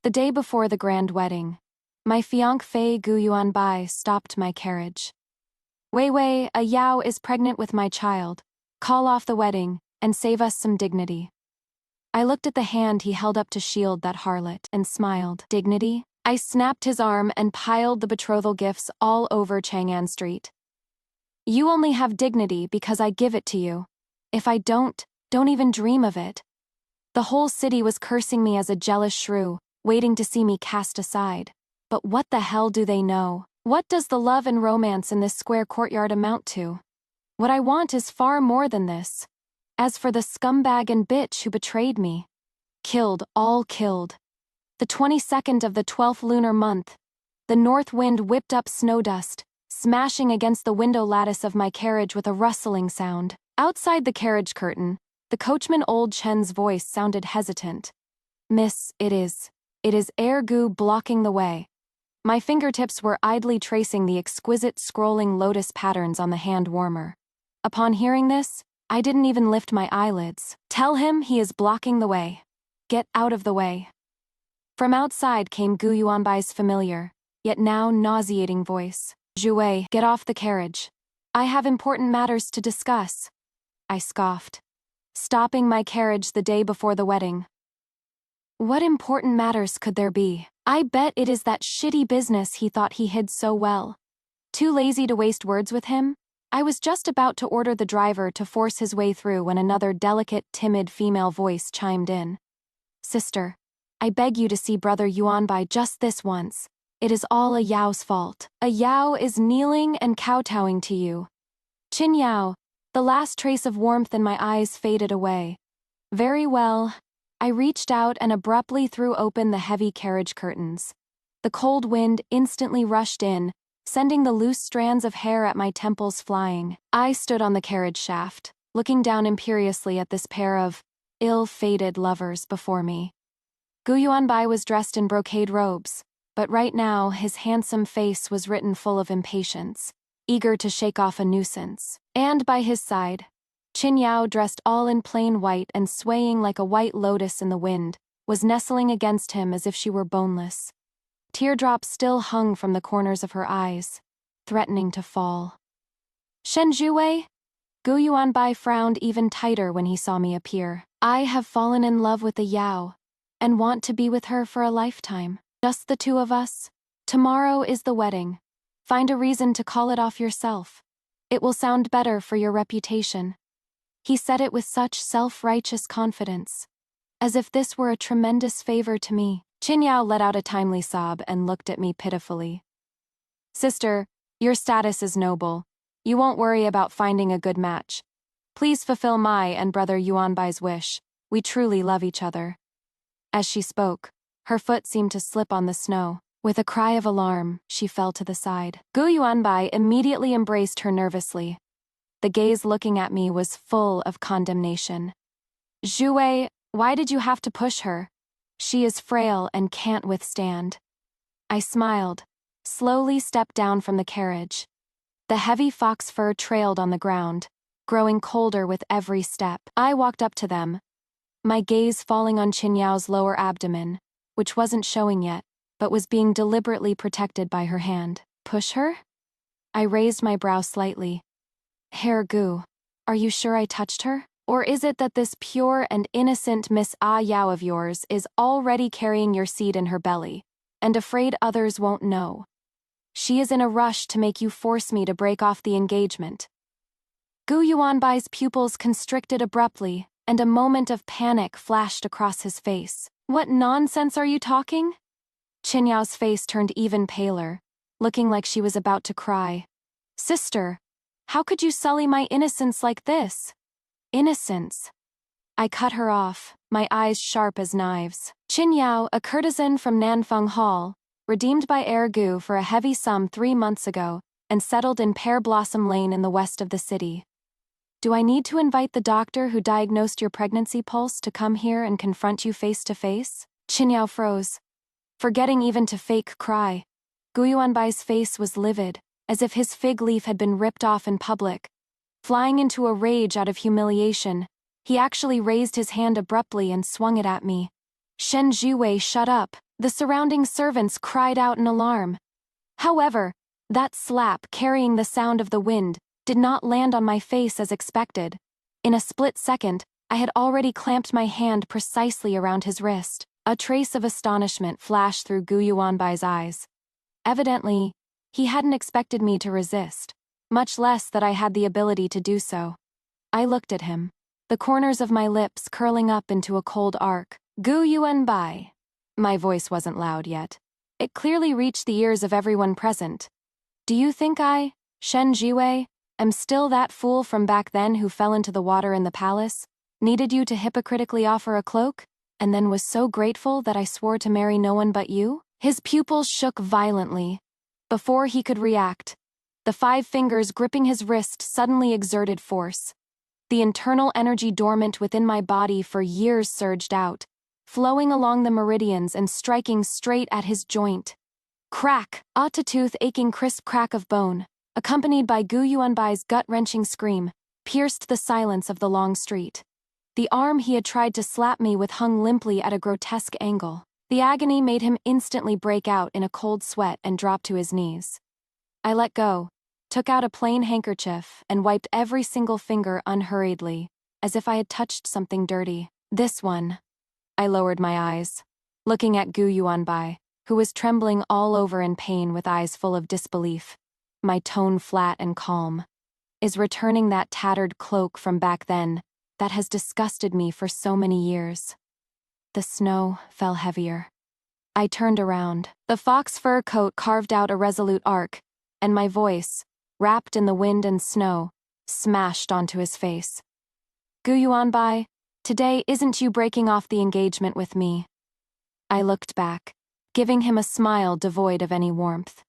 The day before the grand wedding, my fiancé Gu Yuanbai stopped my carriage. Wei Wei, a Yao is pregnant with my child. Call off the wedding, and save us some dignity. I looked at the hand he held up to shield that harlot, and smiled. Dignity? I snapped his arm and piled the betrothal gifts all over Chang'an Street. You only have dignity because I give it to you. If I don't even dream of it. The whole city was cursing me as a jealous shrew, waiting to see me cast aside. But what the hell do they know? What does the love and romance in this square courtyard amount to? What I want is far more than this. As for the scumbag and bitch who betrayed me, killed, all killed. The 22nd of the 12th lunar month, the north wind whipped up snow dust, smashing against the window lattice of my carriage with a rustling sound. Outside the carriage curtain, the coachman old Chen's voice sounded hesitant. Miss, it is air goo blocking the way. My fingertips were idly tracing the exquisite scrolling lotus patterns on the hand warmer. Upon hearing this, I didn't even lift my eyelids. Tell him he is blocking the way. Get out of the way. From outside came Gu Yuanbai's familiar, yet now nauseating voice. Zhu, get off the carriage. I have important matters to discuss. I scoffed. Stopping my carriage the day before the wedding. What important matters could there be? I bet it is that shitty business he thought he hid so well. Too lazy to waste words with him? I was just about to order the driver to force his way through when another delicate, timid female voice chimed in. Sister, I beg you to see Brother Yuanbai just this once. It is all a Yao's fault. A Yao is kneeling and kowtowing to you. Qin Yao, the last trace of warmth in my eyes faded away. Very well. I reached out and abruptly threw open the heavy carriage curtains. The cold wind instantly rushed in, sending the loose strands of hair at my temples flying. I stood on the carriage shaft, looking down imperiously at this pair of ill-fated lovers before me. Gu Yuanbai was dressed in brocade robes, but right now his handsome face was written full of impatience, eager to shake off a nuisance. And by his side, Qin Yao, dressed all in plain white and swaying like a white lotus in the wind, was nestling against him as if she were boneless. Teardrops still hung from the corners of her eyes, threatening to fall. Shen Zhuwei? Gu Yuanbai frowned even tighter when he saw me appear. I have fallen in love with the Yao, and want to be with her for a lifetime. Just the two of us. Tomorrow is the wedding. Find a reason to call it off yourself. It will sound better for your reputation. He said it with such self-righteous confidence, as if this were a tremendous favor to me. Qin Yao let out a timely sob and looked at me pitifully. Sister, your status is noble. You won't worry about finding a good match. Please fulfill my and Brother Yuanbai's wish. We truly love each other. As she spoke, her foot seemed to slip on the snow. With a cry of alarm, she fell to the side. Gu Yuanbai immediately embraced her nervously. The gaze looking at me was full of condemnation. Zhuwei, why did you have to push her? She is frail and can't withstand. I smiled, slowly stepped down from the carriage. The heavy fox fur trailed on the ground, growing colder with every step. I walked up to them, my gaze falling on Qin Yao's lower abdomen, which wasn't showing yet, but was being deliberately protected by her hand. Push her? I raised my brow slightly. Herr Gu, are you sure I touched her? Or is it that this pure and innocent Miss Yao of yours is already carrying your seed in her belly, and afraid others won't know? She is in a rush to make you force me to break off the engagement. Gu Yuanbai's pupils constricted abruptly, and a moment of panic flashed across his face. What nonsense are you talking? Qin Yao's face turned even paler, looking like she was about to cry. Sister, how could you sully my innocence like this? Innocence. I cut her off, my eyes sharp as knives. Qin Yao, a courtesan from Nanfeng Hall, redeemed by Ergu for a heavy sum 3 months ago, and settled in Pear Blossom Lane in the west of the city. Do I need to invite the doctor who diagnosed your pregnancy pulse to come here and confront you face to face? Qin Yao froze, forgetting even to fake cry. Gu Yuanbai's face was livid, as if his fig leaf had been ripped off in public. Flying into a rage out of humiliation, he actually raised his hand abruptly and swung it at me. Shen Zhiwei, shut up. The surrounding servants cried out in alarm. However, that slap, carrying the sound of the wind, did not land on my face as expected. In a split second, I had already clamped my hand precisely around his wrist. A trace of astonishment flashed through Gu Yuanbai's eyes. Evidently, he hadn't expected me to resist, much less that I had the ability to do so. I looked at him, the corners of my lips curling up into a cold arc. Gu Yuanbai. My voice wasn't loud yet. It clearly reached the ears of everyone present. Do you think I, Shen Jiwei, am still that fool from back then who fell into the water in the palace, needed you to hypocritically offer a cloak, and then was so grateful that I swore to marry no one but you? His pupils shook violently. Before he could react, the 5 fingers gripping his wrist suddenly exerted force. The internal energy dormant within my body for years surged out, flowing along the meridians and striking straight at his joint. Crack! A tooth-aching crisp crack of bone, accompanied by Gu Yuanbai's gut-wrenching scream, pierced the silence of the long street. The arm he had tried to slap me with hung limply at a grotesque angle. The agony made him instantly break out in a cold sweat and drop to his knees. I let go, took out a plain handkerchief, and wiped every single finger unhurriedly, as if I had touched something dirty. This one. I lowered my eyes, looking at Gu Yuanbai, who was trembling all over in pain with eyes full of disbelief. My tone flat and calm. Is returning that tattered cloak from back then, that has disgusted me for so many years. The snow fell heavier. I turned around. The fox fur coat carved out a resolute arc, and my voice, wrapped in the wind and snow, smashed onto his face. Gu Yuanbai, today isn't you breaking off the engagement with me. I looked back, giving him a smile devoid of any warmth.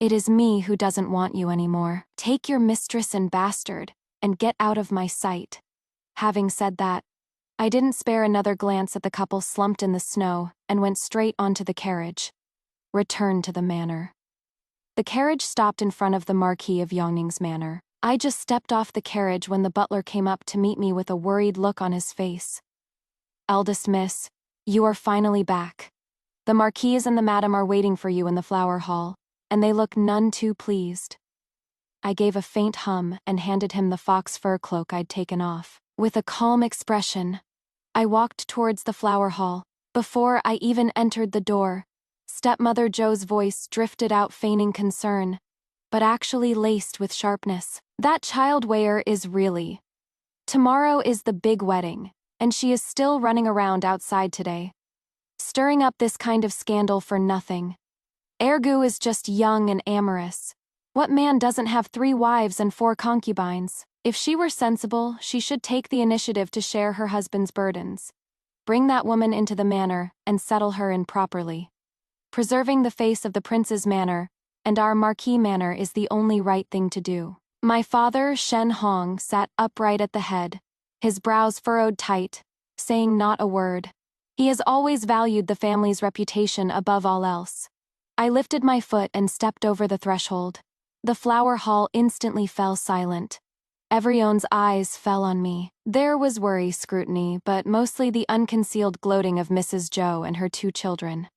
It is me who doesn't want you anymore. Take your mistress and bastard, and get out of my sight. Having said that, I didn't spare another glance at the couple slumped in the snow and went straight onto the carriage. Returned to the manor. The carriage stopped in front of the Marquis of Yongning's manor. I just stepped off the carriage when the butler came up to meet me with a worried look on his face. Eldest miss, you are finally back. The Marquise and the madam are waiting for you in the flower hall, and they look none too pleased. I gave a faint hum and handed him the fox fur cloak I'd taken off. With a calm expression, I walked towards the flower hall. Before I even entered the door, stepmother Joe's voice drifted out feigning concern, but actually laced with sharpness. That child Weir is really. Tomorrow is the big wedding, and she is still running around outside today, stirring up this kind of scandal for nothing. Ergu is just young and amorous. What man doesn't have 3 wives and 4 concubines? If she were sensible, she should take the initiative to share her husband's burdens. Bring that woman into the manor and settle her in properly. Preserving the face of the prince's manor and our Marquis manor is the only right thing to do. My father, Shen Hong, sat upright at the head, his brows furrowed tight, saying not a word. He has always valued the family's reputation above all else. I lifted my foot and stepped over the threshold. The flower hall instantly fell silent. Everyone's eyes fell on me. There was worry, scrutiny, but mostly the unconcealed gloating of Mrs. Zhou and her 2 children.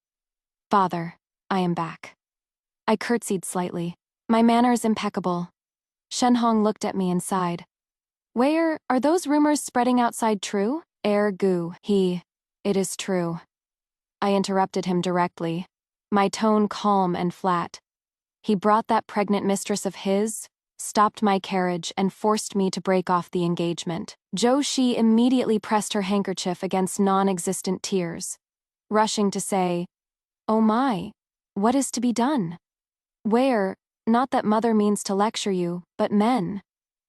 Father, I am back. I curtsied slightly. My manners impeccable. Shen Hong looked at me and sighed. Where are those rumors spreading outside true? Ergu, it is true. I interrupted him directly, my tone calm and flat. He brought that pregnant mistress of his, stopped my carriage and forced me to break off the engagement. Zhou Shi immediately pressed her handkerchief against non-existent tears, rushing to say, "Oh my, what is to be done? Where, not that mother means to lecture you, but men.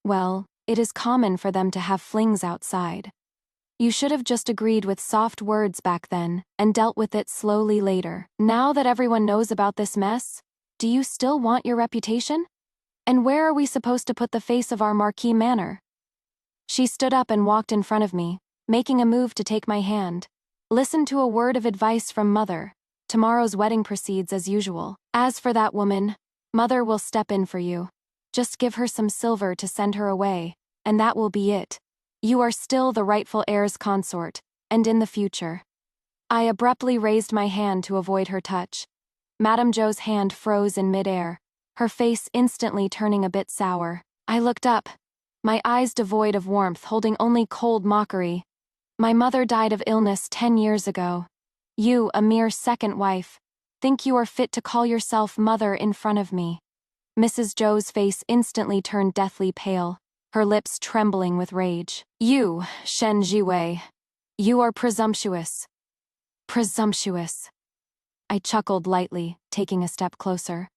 Well, it is common for them to have flings outside. You should have just agreed with soft words back then and dealt with it slowly later. Now that everyone knows about this mess, do you still want your reputation? And where are we supposed to put the face of our Marquis manor?" She stood up and walked in front of me, making a move to take my hand. "Listen to a word of advice from Mother. Tomorrow's wedding proceeds as usual. As for that woman, Mother will step in for you. Just give her some silver to send her away, and that will be it. You are still the rightful heir's consort, and in the future." I abruptly raised my hand to avoid her touch. Madame Zhou's hand froze in midair, her face instantly turning a bit sour. I looked up, my eyes devoid of warmth, holding only cold mockery. My mother died of illness 10 years ago. You, a mere second wife, think you are fit to call yourself mother in front of me. Mrs. Zhou's face instantly turned deathly pale, her lips trembling with rage. You, Shen Jiwei. You are presumptuous. Presumptuous. I chuckled lightly, taking a step closer.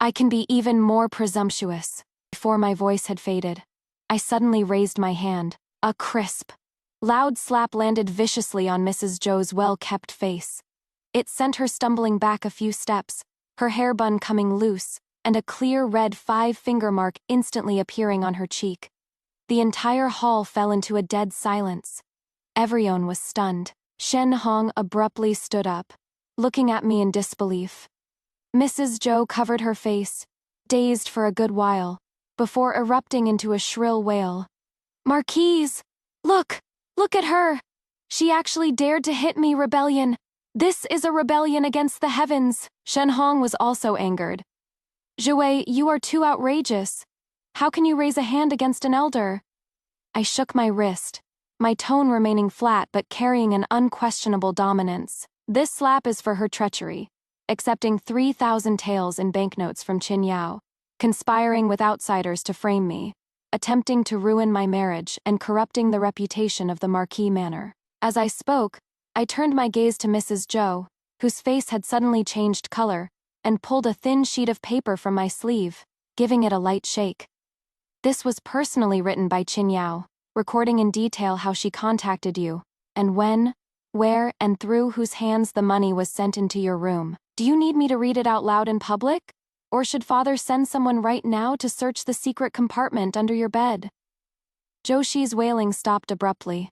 I can be even more presumptuous. Before my voice had faded, I suddenly raised my hand. A crisp, loud slap landed viciously on Mrs. Zhou's well-kept face. It sent her stumbling back a few steps, her hair bun coming loose, and a clear red 5-finger mark instantly appearing on her cheek. The entire hall fell into a dead silence. Everyone was stunned. Shen Hong abruptly stood up, looking at me in disbelief. Mrs. Zhou covered her face, dazed for a good while, before erupting into a shrill wail. Marquise! Look! Look at her! She actually dared to hit me, rebellion! This is a rebellion against the heavens! Shen Hong was also angered. Jiwei, you are too outrageous. How can you raise a hand against an elder? I shook my wrist, my tone remaining flat but carrying an unquestionable dominance. This slap is for her treachery, accepting 3,000 taels in banknotes from Qin Yao, conspiring with outsiders to frame me, attempting to ruin my marriage and corrupting the reputation of the Marquis Manor. As I spoke, I turned my gaze to Mrs. Zhou, whose face had suddenly changed color, and pulled a thin sheet of paper from my sleeve, giving it a light shake. This was personally written by Qin Yao, recording in detail how she contacted you, and when, where, and through whose hands the money was sent into your room. Do you need me to read it out loud in public? Or should father send someone right now to search the secret compartment under your bed? Joshi's wailing stopped abruptly.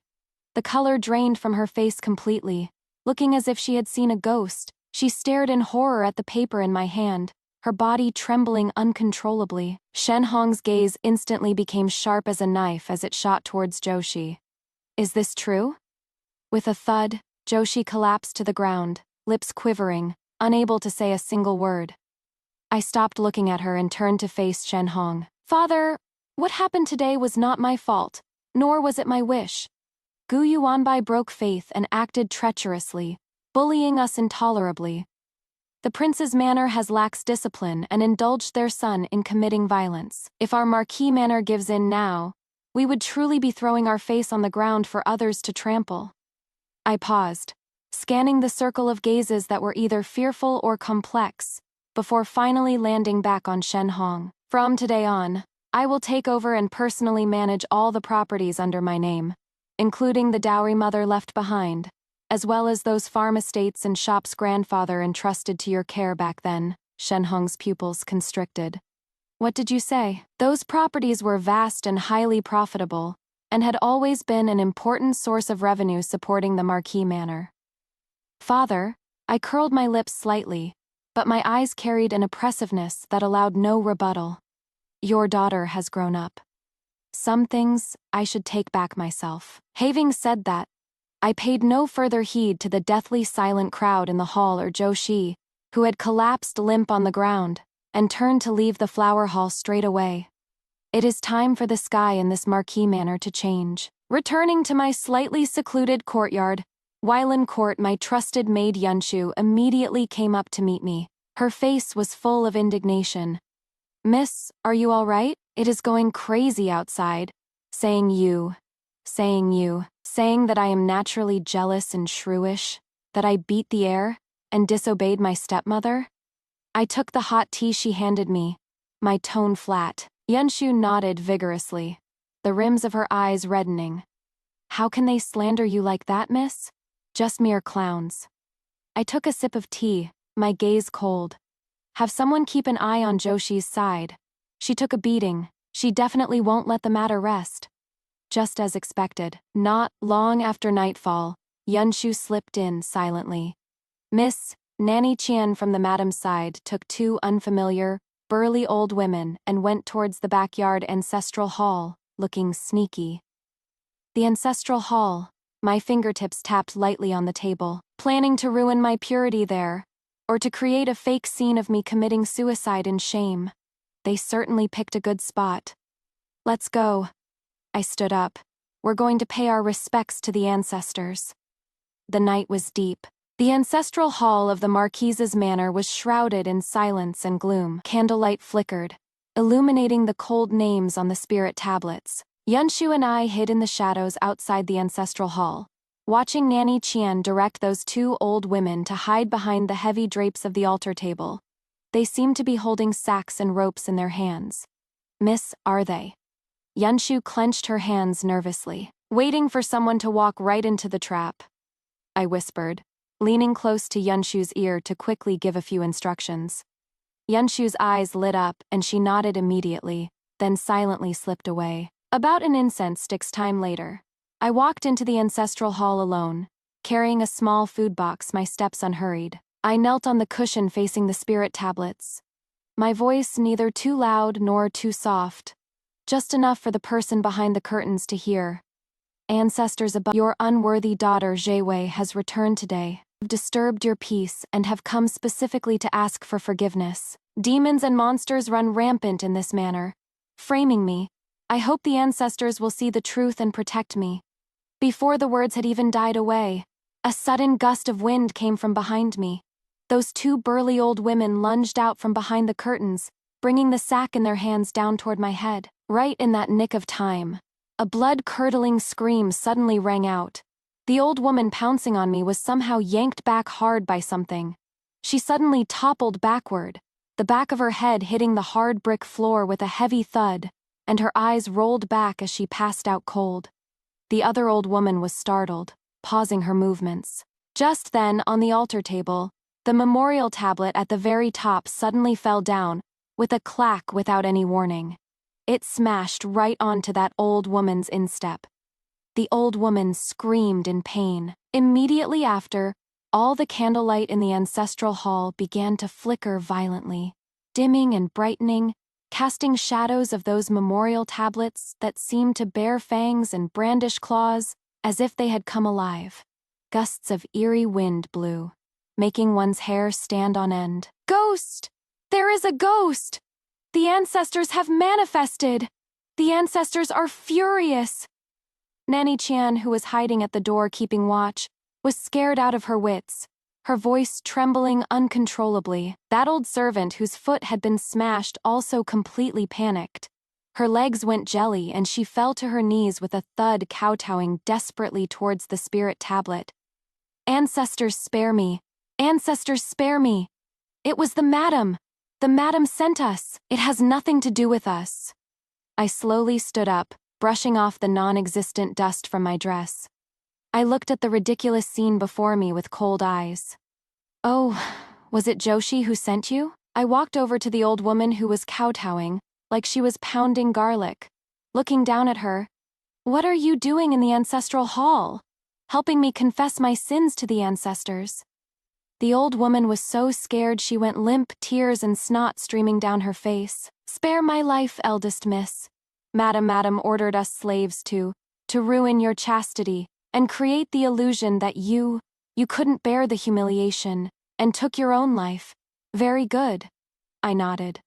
The color drained from her face completely. Looking as if she had seen a ghost, she stared in horror at the paper in my hand, her body trembling uncontrollably. Shen Hong's gaze instantly became sharp as a knife as it shot towards Joshi. Is this true? With a thud, Joshi collapsed to the ground, lips quivering, unable to say a single word. I stopped looking at her and turned to face Shen Hong. Father, what happened today was not my fault, nor was it my wish. Gu Yuanbai broke faith and acted treacherously, bullying us intolerably. The prince's manor has lax discipline and indulged their son in committing violence. If our Marquis Manor gives in now, we would truly be throwing our face on the ground for others to trample. I paused, scanning the circle of gazes that were either fearful or complex, before finally landing back on Shen Hong. From today on, I will take over and personally manage all the properties under my name, including the dowry mother left behind, as well as those farm estates and shops grandfather entrusted to your care back then. Shen Hong's pupils constricted. What did you say? Those properties were vast and highly profitable, and had always been an important source of revenue supporting the Marquis Manor. Father, I curled my lips slightly, but my eyes carried an oppressiveness that allowed no rebuttal. Your daughter has grown up. Some things I should take back myself. Having said that, I paid no further heed to the deathly silent crowd in the hall or Joshi, who had collapsed limp on the ground, and turned to leave the flower hall straight away. It is time for the sky in this Marquis Manor to change. Returning to my slightly secluded courtyard, while in court my trusted maid Yunshu immediately came up to meet me. Her face was full of indignation. Miss, are you all right? It is going crazy outside. Saying that I am naturally jealous and shrewish, that I beat the air, and disobeyed my stepmother? I took the hot tea she handed me, my tone flat. Yunshu nodded vigorously, the rims of her eyes reddening. How can they slander you like that, miss? Just mere clowns. I took a sip of tea, my gaze cold. Have someone keep an eye on Joshi's side. She took a beating. She definitely won't let the matter rest. Just as expected, not long after nightfall, Yunshu slipped in silently. Miss, Nanny Qian from the madam's side took 2 unfamiliar, burly old women and went towards the backyard ancestral hall, looking sneaky. The ancestral hall, My fingertips tapped lightly on the table, planning to ruin my purity there, or to create a fake scene of me committing suicide in shame. They certainly picked a good spot. Let's go. I stood up. We're going to pay our respects to the ancestors. The night was deep. The ancestral hall of the Marquise's manor was shrouded in silence and gloom. Candlelight flickered, illuminating the cold names on the spirit tablets. Yunshu and I hid in the shadows outside the ancestral hall, watching Nanny Qian direct those two old women to hide behind the heavy drapes of the altar table. They seemed to be holding sacks and ropes in their hands. Miss, are they? Yunshu clenched her hands nervously, waiting for someone to walk right into the trap. I whispered, leaning close to Yunshu's ear to quickly give a few instructions. Yunshu's eyes lit up and she nodded immediately, then silently slipped away. About an incense stick's time later, I walked into the ancestral hall alone, carrying a small food box, my steps unhurried. I knelt on the cushion facing the spirit tablets. My voice neither too loud nor too soft, just enough for the person behind the curtains to hear. Ancestors above, your unworthy daughter Jie has returned today. Have disturbed your peace and have come specifically to ask for forgiveness. Demons and monsters run rampant in this manor, framing me. I hope the ancestors will see the truth and protect me. Before the words had even died away, a sudden gust of wind came from behind me. Those two burly old women lunged out from behind the curtains, bringing the sack in their hands down toward my head. Right in that nick of time, a blood-curdling scream suddenly rang out. The old woman pouncing on me was somehow yanked back hard by something. She suddenly toppled backward, the back of her head hitting the hard brick floor with a heavy thud, and her eyes rolled back as she passed out cold. The other old woman was startled, pausing her movements. Just then, on the altar table, the memorial tablet at the very top suddenly fell down, with a clack without any warning. It smashed right onto that old woman's instep. The old woman screamed in pain. Immediately after, all the candlelight in the ancestral hall began to flicker violently, dimming and brightening, casting shadows of those memorial tablets that seemed to bear fangs and brandish claws, as if they had come alive. Gusts of eerie wind blew, making one's hair stand on end. Ghost! There is a ghost! The ancestors have manifested! The ancestors are furious! Nanny Qian, who was hiding at the door keeping watch, was scared out of her wits, her voice trembling uncontrollably. That old servant whose foot had been smashed also completely panicked. Her legs went jelly and she fell to her knees with a thud, kowtowing desperately towards the spirit tablet. Ancestors, spare me! Ancestors, spare me! It was the madam! The madam sent us! It has nothing to do with us. I slowly stood up, brushing off the non-existent dust from my dress. I looked at the ridiculous scene before me with cold eyes. Oh, was it Joshi who sent you? I walked over to the old woman who was kowtowing, like she was pounding garlic. Looking down at her, what are you doing in the ancestral hall? Helping me confess my sins to the ancestors. The old woman was so scared she went limp, tears and snot streaming down her face. Spare my life, eldest miss. Madam ordered us slaves to ruin your chastity, and create the illusion that you couldn't bear the humiliation, and took your own life. Very good. I nodded.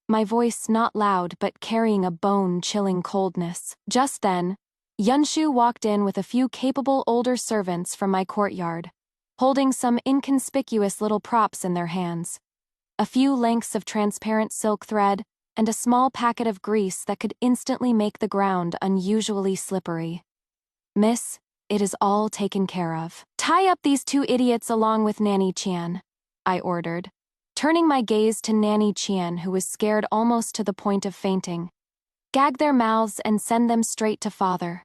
My voice not loud but carrying a bone-chilling coldness. Just then, Yunshu walked in with a few capable older servants from my courtyard, holding some inconspicuous little props in their hands. A few lengths of transparent silk thread, and a small packet of grease that could instantly make the ground unusually slippery. Miss, it is all taken care of. Tie up these two idiots along with Nanny Qian, I ordered, turning my gaze to Nanny Qian, who was scared almost to the point of fainting. Gag their mouths and send them straight to father.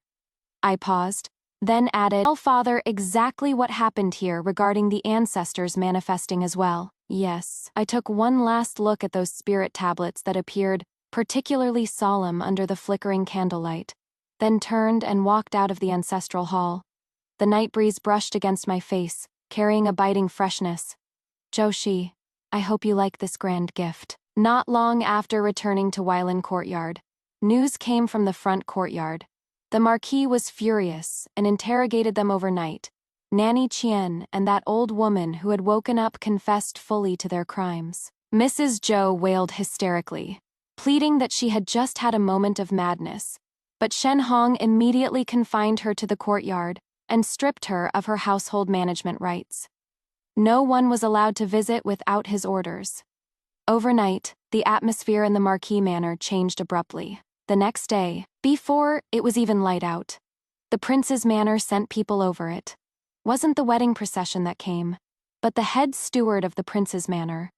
I paused, then added, tell father exactly what happened here regarding the ancestors manifesting as well. Yes. I took one last look at those spirit tablets that appeared particularly solemn under the flickering candlelight, then turned and walked out of the ancestral hall. The night breeze brushed against my face, carrying a biting freshness. Joshi, I hope you like this grand gift. Not long after returning to Weilan Courtyard, news came from the front courtyard. The Marquis was furious and interrogated them overnight. Nanny Chien and that old woman who had woken up confessed fully to their crimes. Mrs. Zhou wailed hysterically, pleading that she had just had a moment of madness, but Shen Hong immediately confined her to the courtyard and stripped her of her household management rights. No one was allowed to visit without his orders. Overnight, the atmosphere in the Marquis Manor changed abruptly. The next day, before it was even light out, the prince's manor sent people over it. Wasn't the wedding procession that came, but the head steward of the prince's manor.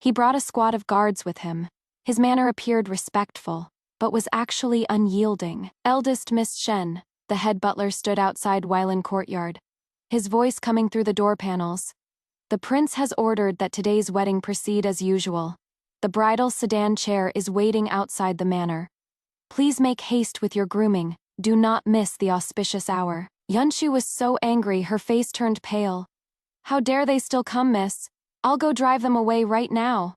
He brought a squad of guards with him. His manner appeared respectful, but was actually unyielding. Eldest Miss Shen, the head butler, stood outside Weilan courtyard, his voice coming through the door panels. The prince has ordered that today's wedding proceed as usual. The bridal sedan chair is waiting outside the manor. Please make haste with your grooming. Do not miss the auspicious hour. Yunshu was so angry her face turned pale. How dare they still come, miss? I'll go drive them away right now.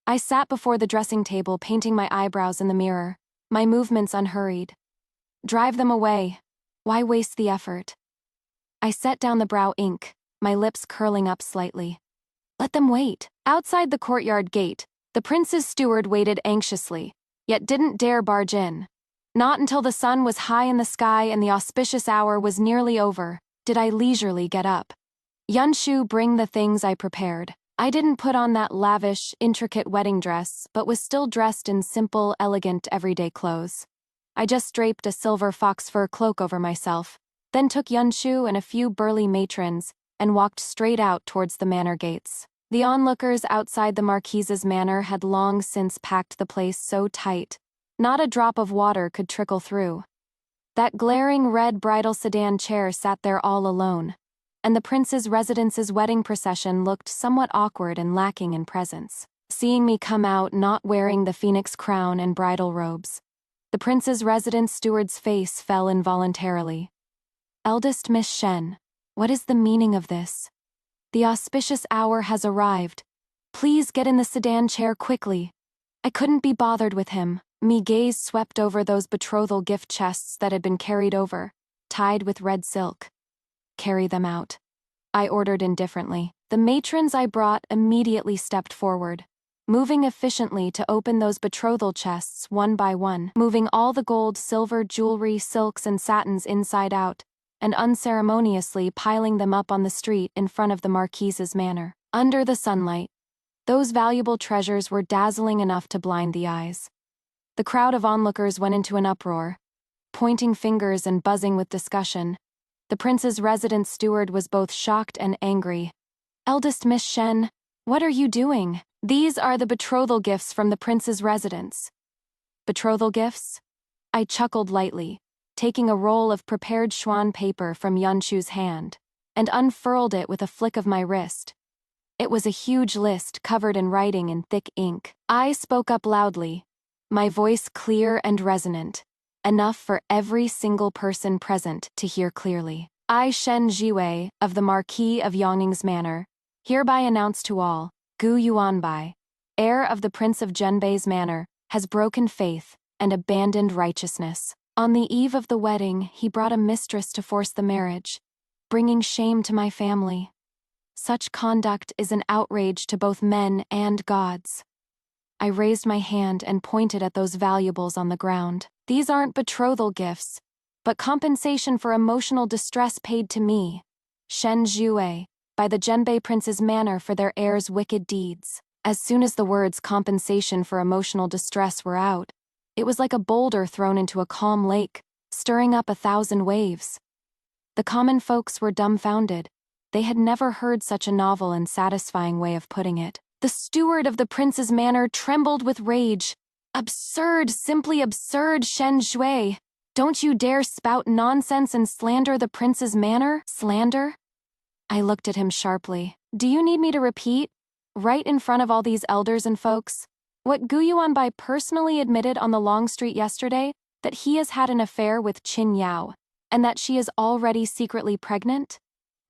I sat before the dressing table painting my eyebrows in the mirror, my movements unhurried. Drive them away. Why waste the effort? I set down the brow ink, my lips curling up slightly. Let them wait. Outside the courtyard gate, the prince's steward waited anxiously, yet didn't dare barge in. Not until the sun was high in the sky and the auspicious hour was nearly over did I leisurely get up. Yunshu, bring the things I prepared. I didn't put on that lavish, intricate wedding dress, but was still dressed in simple, elegant, everyday clothes. I just draped a silver fox fur cloak over myself, then took Yunshu and a few burly matrons and walked straight out towards the manor gates. The onlookers outside the Marquise's manor had long since packed the place so tight, not a drop of water could trickle through. That glaring red bridal sedan chair sat there all alone, and the prince's residence's wedding procession looked somewhat awkward and lacking in presence. Seeing me come out not wearing the phoenix crown and bridal robes, the prince's residence steward's face fell involuntarily. Eldest Miss Shen, what is the meaning of this? The auspicious hour has arrived. Please get in the sedan chair quickly. I couldn't be bothered with him. Me gaze swept over those betrothal gift chests that had been carried over, tied with red silk. Carry them out, I ordered indifferently. The matrons I brought immediately stepped forward, moving efficiently to open those betrothal chests one by one, moving all the gold, silver, jewelry, silks, and satins inside out, and unceremoniously piling them up on the street in front of the Marquise's manor. Under the sunlight, those valuable treasures were dazzling enough to blind the eyes. The crowd of onlookers went into an uproar, pointing fingers and buzzing with discussion. The prince's residence steward was both shocked and angry. Eldest Miss Shen, what are you doing? These are the betrothal gifts from the prince's residence. Betrothal gifts? I chuckled lightly, taking a roll of prepared Xuan paper from Yunshu's hand, and unfurled it with a flick of my wrist. It was a huge list covered in writing in thick ink. I spoke up loudly, my voice clear and resonant, enough for every single person present to hear clearly. I, Shen Jiwei, of the Marquis of Yongning's Manor, hereby announce to all, Gu Yuanbai, heir of the Prince of Zhenbei's manor, has broken faith and abandoned righteousness. On the eve of the wedding, he brought a mistress to force the marriage, bringing shame to my family. Such conduct is an outrage to both men and gods. I raised my hand and pointed at those valuables on the ground. These aren't betrothal gifts, but compensation for emotional distress paid to me, Shen Jiwei, by the Zhenbei Prince's manor for their heir's wicked deeds. As soon as the words compensation for emotional distress were out, it was like a boulder thrown into a calm lake, stirring up 1,000 waves. The common folks were dumbfounded. They had never heard such a novel and satisfying way of putting it. The steward of the prince's manor trembled with rage. Absurd, simply absurd, Shen Shui. Don't you dare spout nonsense and slander the prince's manor? Slander? I looked at him sharply. Do you need me to repeat, right in front of all these elders and folks, what Gu Yuanbai personally admitted on the Long Street yesterday, that he has had an affair with Qin Yao, and that she is already secretly pregnant?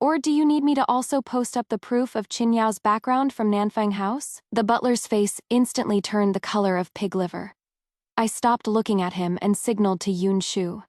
Or do you need me to also post up the proof of Qin Yao's background from Nanfang House? The butler's face instantly turned the color of pig liver. I stopped looking at him and signaled to Yun Shu.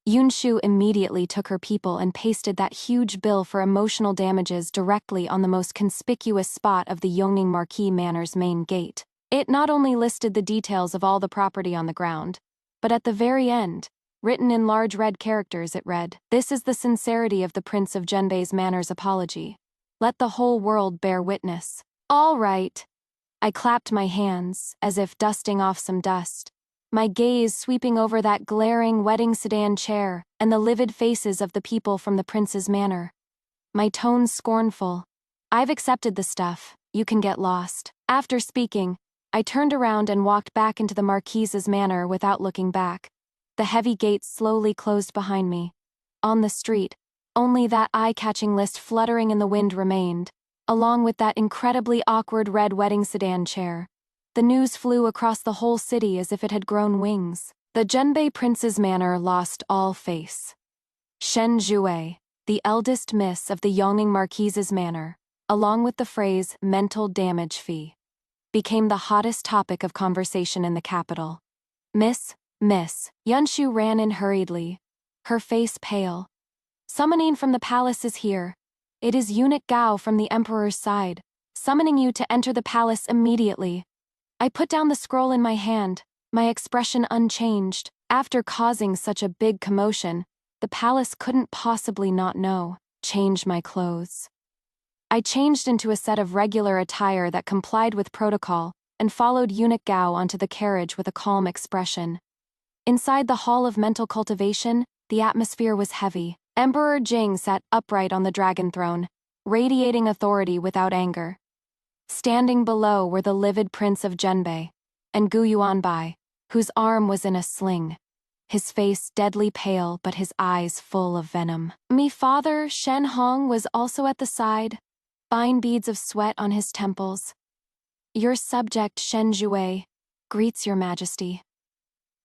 Yunshu immediately took her people and pasted that huge bill for emotional damages directly on the most conspicuous spot of the Yongning Marquis Manor's main gate. It not only listed the details of all the property on the ground, but at the very end, written in large red characters, it read, "This is the sincerity of the Prince of Genbei's Manor's apology. Let the whole world bear witness." All right. I clapped my hands, as if dusting off some dust, my gaze sweeping over that glaring wedding sedan chair and the livid faces of the people from the prince's manor. My tone scornful. "I've accepted the stuff, you can get lost." After speaking, I turned around and walked back into the marquise's manor without looking back. The heavy gates slowly closed behind me. On the street, only that eye-catching list fluttering in the wind remained, along with that incredibly awkward red wedding sedan chair. The news flew across the whole city as if it had grown wings. The Genbei Prince's manor lost all face. Shen Jue, the eldest miss of the Yongning Marquise's manor, along with the phrase mental damage fee, became the hottest topic of conversation in the capital. Miss, Yunshu ran in hurriedly, her face pale. "Summoning from the palace is here. It is Eunuch Gao from the Emperor's side, summoning you to enter the palace immediately." I put down the scroll in my hand, my expression unchanged. After causing such a big commotion, the palace couldn't possibly not know. Change my clothes. I changed into a set of regular attire that complied with protocol and followed Eunuch Gao onto the carriage with a calm expression. Inside the Hall of Mental Cultivation, the atmosphere was heavy. Emperor Jing sat upright on the dragon throne, radiating authority without anger. Standing below were the livid Prince of Genbei, and Gu Yuanbai, whose arm was in a sling, his face deadly pale but his eyes full of venom. Me father, Shen Hong, was also at the side, fine beads of sweat on his temples. "Your subject, Shen Jue, greets your majesty."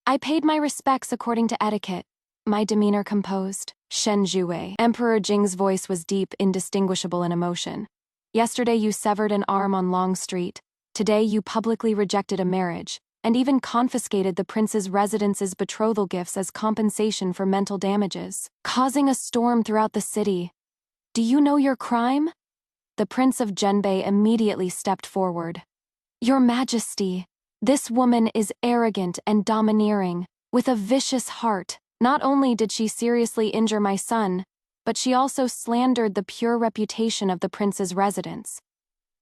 I paid my respects according to etiquette, my demeanor composed. "Shen Jue." Emperor Jing's voice was deep, indistinguishable in emotion. "Yesterday you severed an arm on Long Street. Today you publicly rejected a marriage, and even confiscated the prince's residence's betrothal gifts as compensation for mental damages, causing a storm throughout the city. Do you know your crime?" The Prince of Genbei immediately stepped forward. "Your Majesty, this woman is arrogant and domineering, with a vicious heart. Not only did she seriously injure my son, but she also slandered the pure reputation of the prince's residence.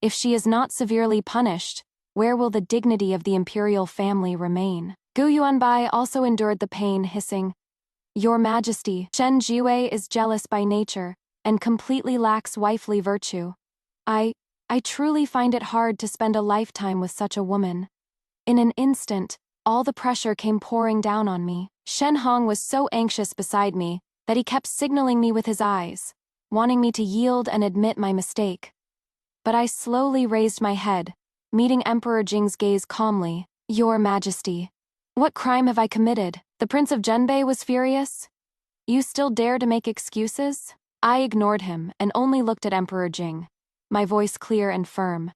If she is not severely punished, where will the dignity of the imperial family remain?" Gu Yuanbai also endured the pain, hissing, "Your Majesty, Shen Jue is jealous by nature, and completely lacks wifely virtue. I truly find it hard to spend a lifetime with such a woman." In an instant, all the pressure came pouring down on me. Shen Hong was so anxious beside me that he kept signaling me with his eyes, wanting me to yield and admit my mistake. But I slowly raised my head, meeting Emperor Jing's gaze calmly. "Your Majesty, what crime have I committed?" The Prince of Genbei was furious. "You still dare to make excuses?" I ignored him and only looked at Emperor Jing, my voice clear and firm.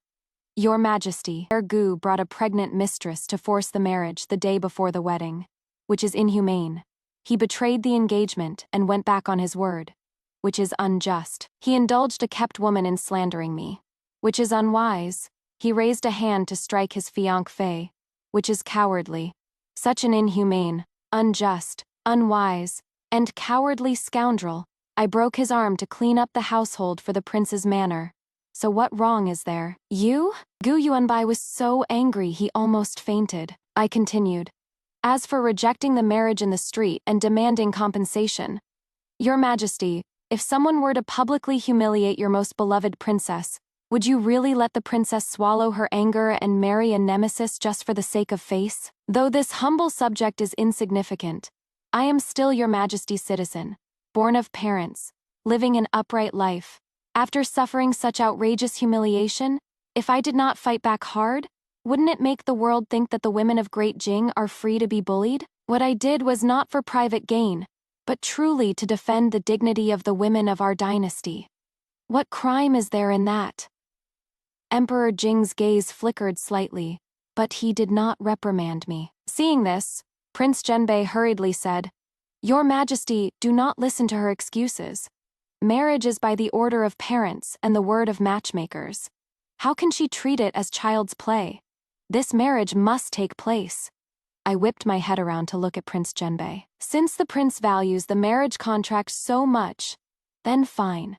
"Your Majesty, Gu brought a pregnant mistress to force the marriage the day before the wedding, which is inhumane. He betrayed the engagement and went back on his word, which is unjust. He indulged a kept woman in slandering me, which is unwise. He raised a hand to strike his fiancé, which is cowardly. Such an inhumane, unjust, unwise, and cowardly scoundrel. I broke his arm to clean up the household for the prince's manor. So what wrong is there?" "You?" Gu Yuanbai was so angry he almost fainted. I continued. "As for rejecting the marriage in the street and demanding compensation, Your Majesty, if someone were to publicly humiliate your most beloved princess, would you really let the princess swallow her anger and marry a nemesis just for the sake of face? Though this humble subject is insignificant, I am still Your Majesty's citizen, born of parents, living an upright life. After suffering such outrageous humiliation, if I did not fight back hard, wouldn't it make the world think that the women of Great Jing are free to be bullied? What I did was not for private gain, but truly to defend the dignity of the women of our dynasty. What crime is there in that?" Emperor Jing's gaze flickered slightly, but he did not reprimand me. Seeing this, Prince Genbei hurriedly said, Your Majesty, do not listen to her excuses. Marriage is by the order of parents and the word of matchmakers. How can she treat it as child's play? This marriage must take place. I whipped my head around to look at Prince Genbei. Since the prince values the marriage contract so much, then fine.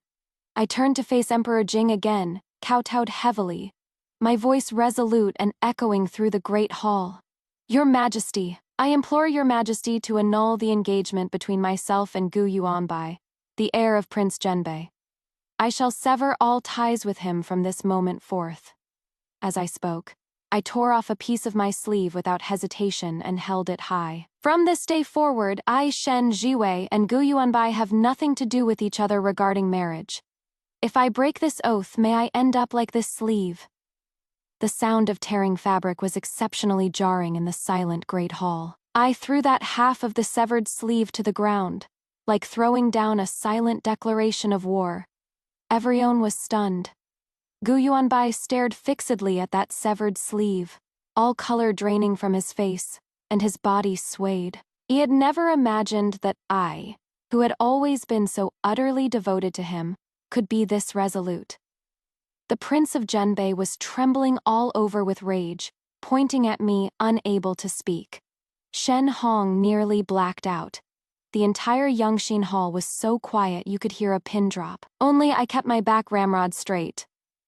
I turned to face Emperor Jing again, kowtowed heavily, my voice resolute and echoing through the great hall. Your Majesty, I implore your Majesty to annul the engagement between myself and Gu Yuanbai, the heir of Prince Genbei. I shall sever all ties with him from this moment forth. As I spoke, I tore off a piece of my sleeve without hesitation and held it high. From this day forward, I, Shen Jiwei, and Gu Yuanbai have nothing to do with each other regarding marriage. If I break this oath, may I end up like this sleeve. The sound of tearing fabric was exceptionally jarring in the silent great hall. I threw that half of the severed sleeve to the ground, like throwing down a silent declaration of war. Everyone was stunned. Gu Yuanbai stared fixedly at that severed sleeve, all color draining from his face, and his body swayed. He had never imagined that I, who had always been so utterly devoted to him, could be this resolute. The Prince of Genbei was trembling all over with rage, pointing at me, unable to speak. Shen Hong nearly blacked out. The entire Yangxin Hall was so quiet you could hear a pin drop. Only I kept my back ramrod straight,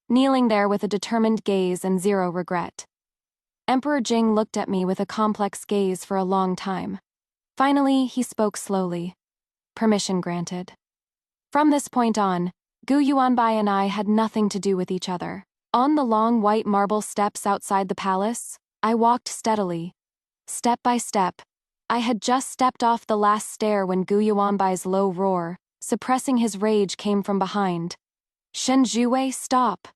kneeling there with a determined gaze and zero regret. Emperor Jing looked at me with a complex gaze for a long time. Finally, he spoke slowly. Permission granted. From this point on, Gu Yuanbai and I had nothing to do with each other. On the long white marble steps outside the palace, I walked steadily. Step by step, I had just stepped off the last stair when Gu Yuanbai's low roar, suppressing his rage, came from behind. Shen Jiwei, stop!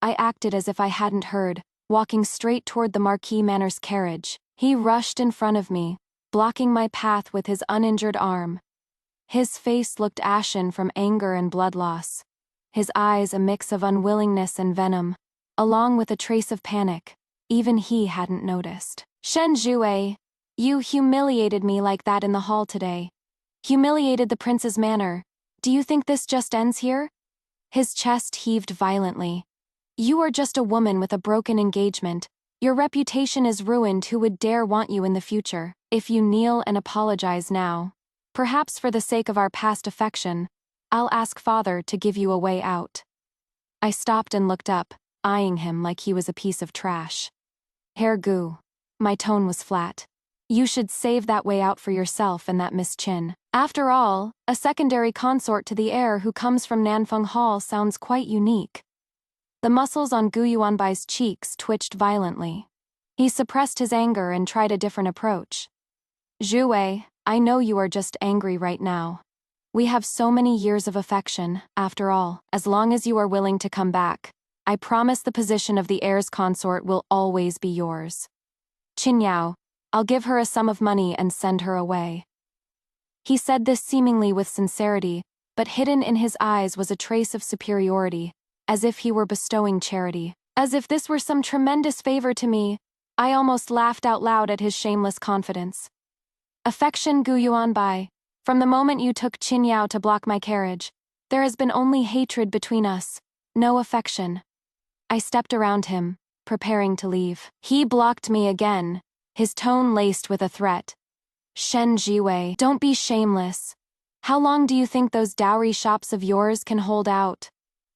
I acted as if I hadn't heard, walking straight toward the Marquis Manor's carriage. He rushed in front of me, blocking my path with his uninjured arm. His face looked ashen from anger and blood loss. His eyes a mix of unwillingness and venom, along with a trace of panic. Even he hadn't noticed. Shen Jiwei, you humiliated me like that in the hall today. Humiliated the prince's manor. Do you think this just ends here? His chest heaved violently. You are just a woman with a broken engagement. Your reputation is ruined. Who would dare want you in the future? If you kneel and apologize now, perhaps for the sake of our past affection, I'll ask father to give you a way out. I stopped and looked up, eyeing him like he was a piece of trash. Herr Gu. My tone was flat. You should save that way out for yourself and that Miss Qin. After all, a secondary consort to the heir who comes from Nanfeng Hall sounds quite unique. The muscles on Gu Yuanbai's cheeks twitched violently. He suppressed his anger and tried a different approach. Jiwei, I know you are just angry right now. We have so many years of affection, after all. As long as you are willing to come back, I promise the position of the heir's consort will always be yours. Qin Yao, I'll give her a sum of money and send her away. He said this seemingly with sincerity, but hidden in his eyes was a trace of superiority, as if he were bestowing charity. As if this were some tremendous favor to me, I almost laughed out loud at his shameless confidence. Affection, Gu Yuanbai. From the moment you took Qin Yao to block my carriage, there has been only hatred between us, no affection. I stepped around him, preparing to leave. He blocked me again, his tone laced with a threat. Shen Jiwei, don't be shameless. How long do you think those dowry shops of yours can hold out?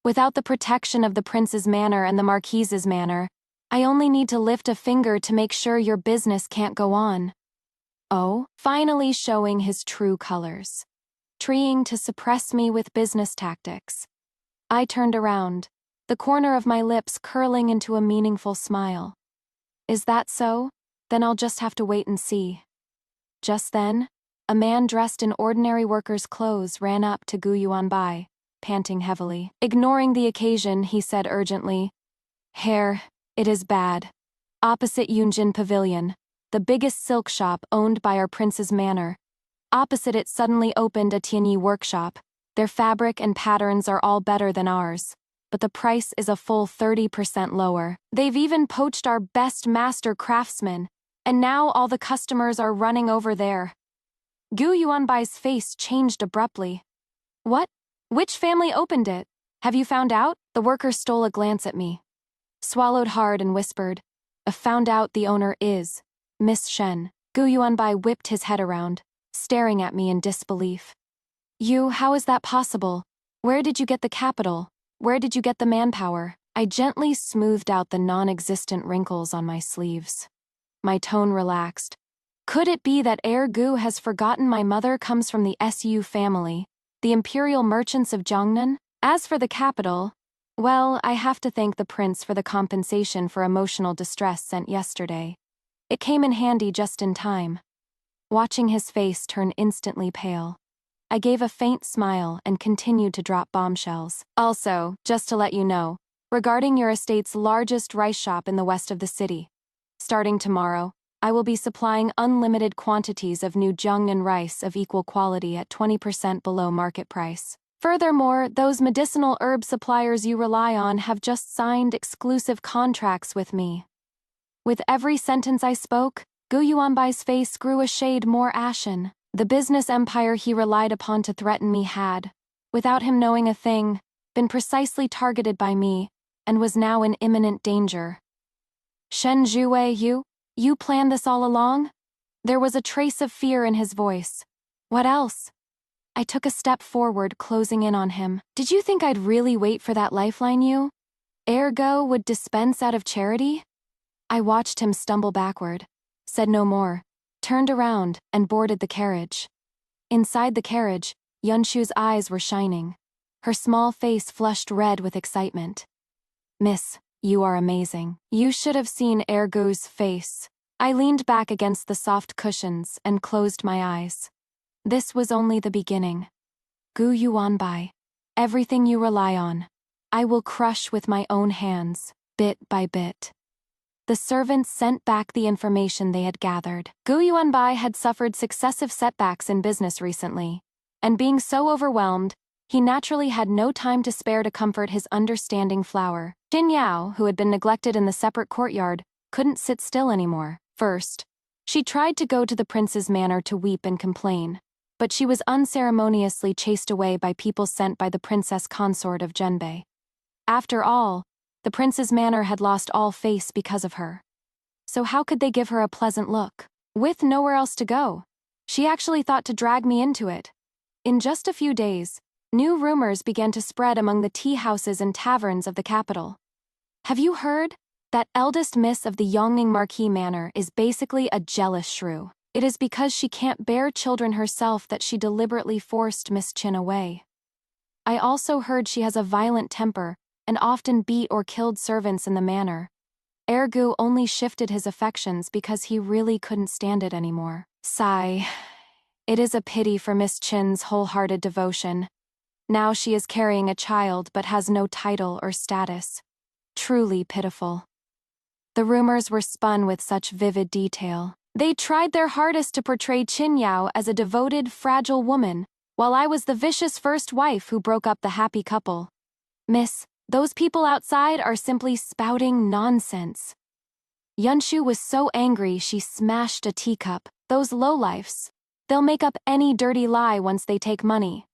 Without the protection of the prince's manor and the marquise's manor, I only need to lift a finger to make sure your business can't go on. Oh, finally showing his true colors. Trying to suppress me with business tactics. I turned around, the corner of my lips curling into a meaningful smile. Is that so? Then I'll just have to wait and see. Just then, a man dressed in ordinary worker's clothes ran up to Gu Yuanbai, panting heavily. Ignoring the occasion, he said urgently, Herr, it is bad. Opposite Yunjin Pavilion, the biggest silk shop owned by our prince's manor. Opposite it suddenly opened a Tianyi workshop. Their fabric and patterns are all better than ours, but the price is a full 30% lower. They've even poached our best master craftsmen, and now all the customers are running over there. Gu Yuanbai's face changed abruptly. What? Which family opened it? Have you found out? The worker stole a glance at me, swallowed hard and whispered, I found out the owner is Miss Shen. Gu Yuanbai whipped his head around, staring at me in disbelief. How is that possible? Where did you get the capital? Where did you get the manpower? I gently smoothed out the non-existent wrinkles on my sleeves. My tone relaxed. Could it be that Heir Gu has forgotten my mother comes from the Su family, the imperial merchants of Jiangnan? As for the capital, well, I have to thank the prince for the compensation for emotional distress sent yesterday. It came in handy just in time. Watching his face turn instantly pale, I gave a faint smile and continued to drop bombshells. Also, just to let you know, regarding your estate's largest rice shop in the west of the city, starting tomorrow, I will be supplying unlimited quantities of new Jiangnan rice of equal quality at 20% below market price. Furthermore, those medicinal herb suppliers you rely on have just signed exclusive contracts with me. With every sentence I spoke, Gu Yuanbai's face grew a shade more ashen. The business empire he relied upon to threaten me had, without him knowing a thing, been precisely targeted by me, and was now in imminent danger. Shen Zhuwei, you planned this all along? There was a trace of fear in his voice. What else? I took a step forward, closing in on him. Did you think I'd really wait for that lifeline you, Ergo, would dispense out of charity? I watched him stumble backward, said no more, turned around, and boarded the carriage. Inside the carriage, Yunshu's eyes were shining. Her small face flushed red with excitement. Miss, you are amazing. You should have seen Ergo's face. I leaned back against the soft cushions and closed my eyes. This was only the beginning. Gu Yuanbai, everything you rely on, I will crush with my own hands, bit by bit. The servants sent back the information they had gathered. Gu Yuanbai had suffered successive setbacks in business recently, and being so overwhelmed, he naturally had no time to spare to comfort his understanding flower. Jin Yao, who had been neglected in the separate courtyard, couldn't sit still anymore. First, she tried to go to the prince's manor to weep and complain, but she was unceremoniously chased away by people sent by the princess consort of Zhenbei. After all, the prince's manor had lost all face because of her. So how could they give her a pleasant look? With nowhere else to go, she actually thought to drag me into it. In just a few days, new rumors began to spread among the tea houses and taverns of the capital. Have you heard? That eldest miss of the Yongning Marquis Manor is basically a jealous shrew. It is because she can't bear children herself that she deliberately forced Miss Qin away. I also heard she has a violent temper and often beat or killed servants in the manor. Ergu only shifted his affections because he really couldn't stand it anymore. Sigh. It is a pity for Miss Qin's wholehearted devotion. Now she is carrying a child but has no title or status. Truly pitiful. The rumors were spun with such vivid detail. They tried their hardest to portray Qin Yao as a devoted, fragile woman, while I was the vicious first wife who broke up the happy couple. Miss, those people outside are simply spouting nonsense. Yunshu was so angry she smashed a teacup. Those lowlifes. They'll make up any dirty lie once they take money.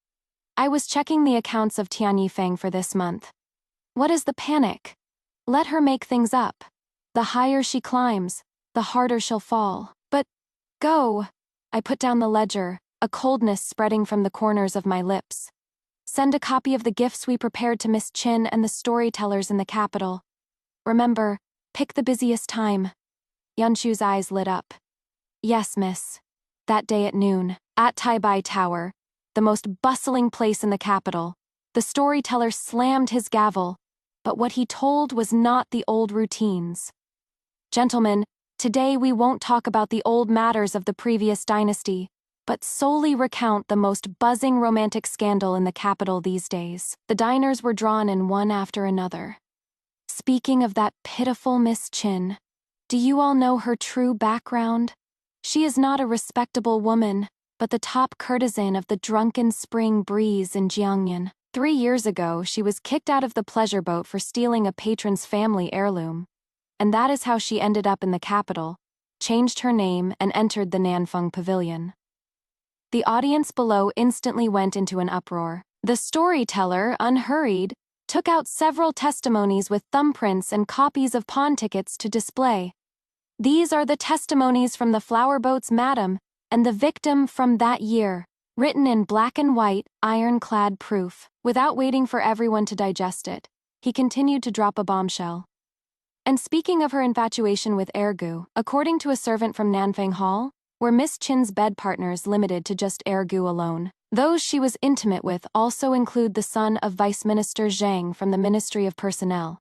I was checking the accounts of Tian Yifeng for this month. What is the panic? Let her make things up. The higher she climbs, the harder she'll fall. But, go! I put down the ledger, a coldness spreading from the corners of my lips. Send a copy of the gifts we prepared to Miss Qin and the storytellers in the capital. Remember, pick the busiest time. Yunshu's eyes lit up. Yes, miss. That day at noon, at Taibai Tower, the most bustling place in the capital, the storyteller slammed his gavel, but what he told was not the old routines. Gentlemen, today we won't talk about the old matters of the previous dynasty, but solely recount the most buzzing romantic scandal in the capital these days. The diners were drawn in one after another. Speaking of that pitiful Miss Qin, do you all know her true background? She is not a respectable woman, but the top courtesan of the drunken spring breeze in Jiangnan. 3 years ago, she was kicked out of the pleasure boat for stealing a patron's family heirloom. And that is how she ended up in the capital, changed her name, and entered the Nanfeng Pavilion. The audience below instantly went into an uproar. The storyteller, unhurried, took out several testimonies with thumbprints and copies of pawn tickets to display. These are the testimonies from the flower boats, madam, and the victim from that year, written in black and white, ironclad proof. Without waiting for everyone to digest it, he continued to drop a bombshell. And speaking of her infatuation with Ergu, according to a servant from Nanfang Hall, were Miss Chin's bed partners limited to just Ergu alone. Those she was intimate with also include the son of Vice Minister Zhang from the Ministry of Personnel,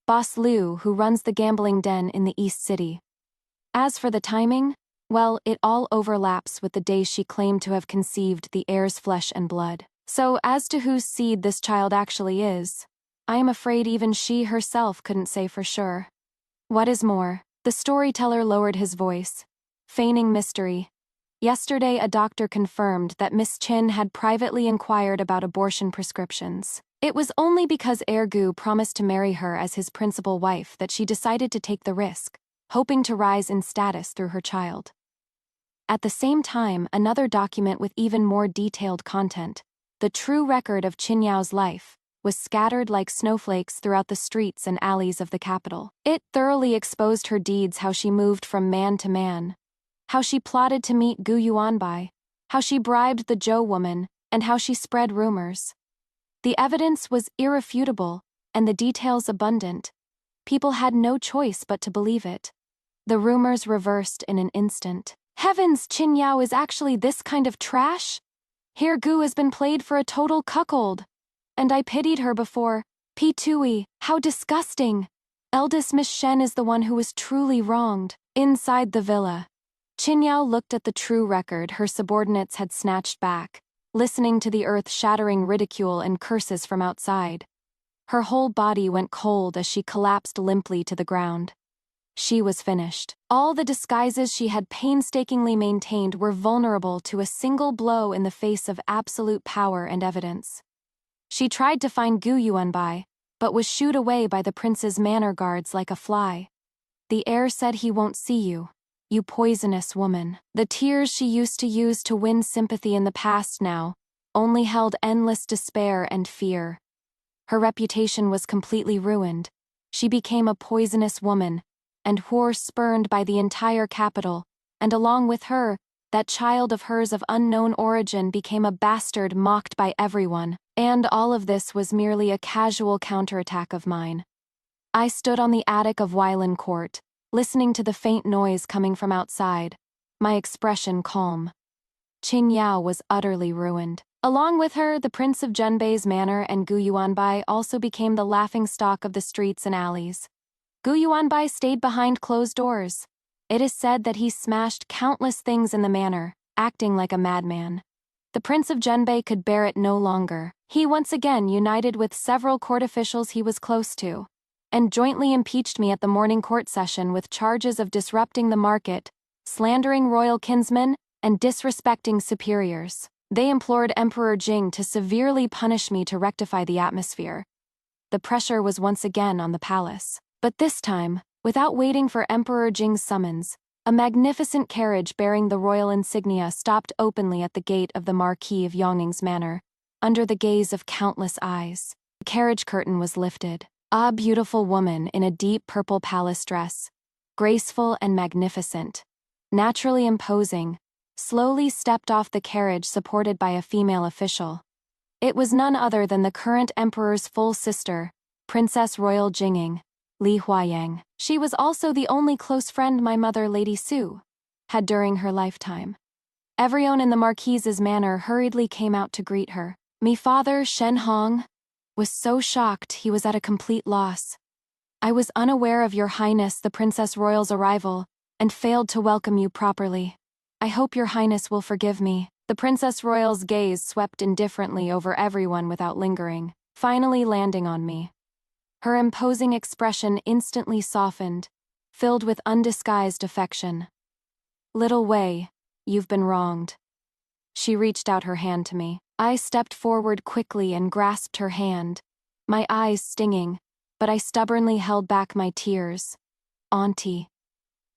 Boss Liu, who runs the gambling den in the East City. As for the timing, well, it all overlaps with the day she claimed to have conceived the heir's flesh and blood. So as to whose seed this child actually is, I am afraid even she herself couldn't say for sure. What is more, the storyteller lowered his voice, feigning mystery. Yesterday a doctor confirmed that Miss Chin had privately inquired about abortion prescriptions. It was only because Ergu promised to marry her as his principal wife that she decided to take the risk, hoping to rise in status through her child. At the same time, another document with even more detailed content, the true record of Qin Yao's life, was scattered like snowflakes throughout the streets and alleys of the capital. It thoroughly exposed her deeds, how she moved from man to man, how she plotted to meet Gu Yuanbai, how she bribed the Zhou woman, and how she spread rumors. The evidence was irrefutable, and the details abundant. People had no choice but to believe it. The rumors reversed in an instant. Heavens, Qin Yao is actually this kind of trash? Here Gu has been played for a total cuckold. And I pitied her before. Pitui, how disgusting. Eldest Miss Shen is the one who was truly wronged. Inside the villa, Qin Yao looked at the true record her subordinates had snatched back, listening to the earth-shattering ridicule and curses from outside. Her whole body went cold as she collapsed limply to the ground. She was finished. All the disguises she had painstakingly maintained were vulnerable to a single blow in the face of absolute power and evidence. She tried to find Gu Yuanbai, but was shooed away by the prince's manor guards like a fly. The heir said he won't see you, you poisonous woman. The tears she used to use to win sympathy in the past now only held endless despair and fear. Her reputation was completely ruined. She became a poisonous woman, and whore spurned by the entire capital, and along with her, that child of hers of unknown origin became a bastard mocked by everyone. And all of this was merely a casual counterattack of mine. I stood on the attic of Weilan Court, listening to the faint noise coming from outside, my expression calm. Qin Yao was utterly ruined. Along with her, the Prince of Zhenbei's manor and Gu Yuanbai also became the laughingstock of the streets and alleys. Gu Yuanbai stayed behind closed doors. It is said that he smashed countless things in the manor, acting like a madman. The Prince of Zhenbei could bear it no longer. He once again united with several court officials he was close to, and jointly impeached me at the morning court session with charges of disrupting the market, slandering royal kinsmen, and disrespecting superiors. They implored Emperor Jing to severely punish me to rectify the atmosphere. The pressure was once again on the palace. But this time, without waiting for Emperor Jing's summons, a magnificent carriage bearing the royal insignia stopped openly at the gate of the Marquis of Yongning's manor, under the gaze of countless eyes. The carriage curtain was lifted. A beautiful woman in a deep purple palace dress, graceful and magnificent, naturally imposing, slowly stepped off the carriage supported by a female official. It was none other than the current emperor's full sister, Princess Royal Jinging, Li Huayang. She was also the only close friend my mother, Lady Su, had during her lifetime. Everyone in the Marquise's manor hurriedly came out to greet her. Me father, Shen Hong, was so shocked he was at a complete loss. I was unaware of Your Highness the Princess Royal's arrival, and failed to welcome you properly. I hope Your Highness will forgive me. The Princess Royal's gaze swept indifferently over everyone without lingering, finally landing on me. Her imposing expression instantly softened, filled with undisguised affection. Little Wei, you've been wronged. She reached out her hand to me. I stepped forward quickly and grasped her hand, my eyes stinging, but I stubbornly held back my tears. Auntie.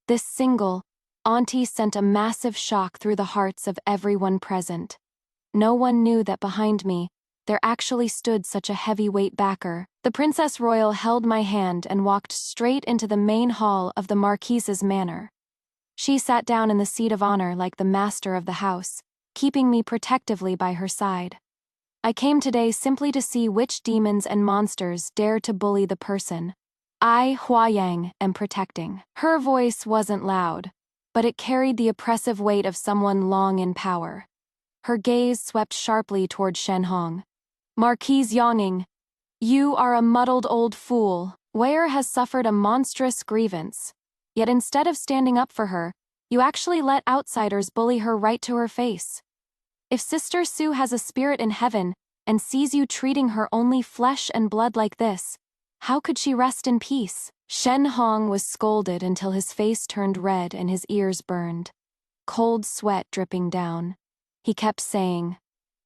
This single, Auntie sent a massive shock through the hearts of everyone present. No one knew that behind me, there actually stood such a heavyweight backer. The Princess Royal held my hand and walked straight into the main hall of the Marquise's manor. She sat down in the seat of honor like the master of the house, keeping me protectively by her side. I came today simply to see which demons and monsters dare to bully the person I, Huayang, am protecting. Her voice wasn't loud, but it carried the oppressive weight of someone long in power. Her gaze swept sharply toward Shen Hong. Marquise Yongning, you are a muddled old fool. Wei has suffered a monstrous grievance. Yet instead of standing up for her, you actually let outsiders bully her right to her face. If Sister Su has a spirit in heaven and sees you treating her only flesh and blood like this, how could she rest in peace? Shen Hong was scolded until his face turned red and his ears burned. Cold sweat dripping down. He kept saying,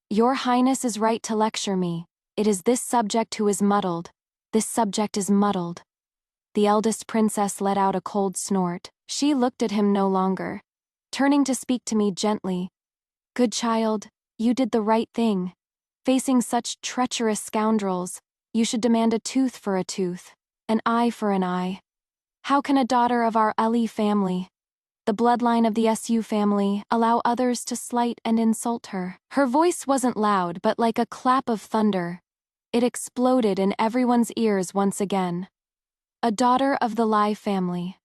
Your Highness is right to lecture me. It is this subject who is muddled. This subject is muddled. The eldest princess let out a cold snort. She looked at him no longer, turning to speak to me gently. Good child, you did the right thing. Facing such treacherous scoundrels, you should demand a tooth for a tooth, an eye for an eye. How can a daughter of our Ali family, the bloodline of the Su family, allow others to slight and insult her? Her voice wasn't loud, but like a clap of thunder. It exploded in everyone's ears once again. A daughter of the Lai family.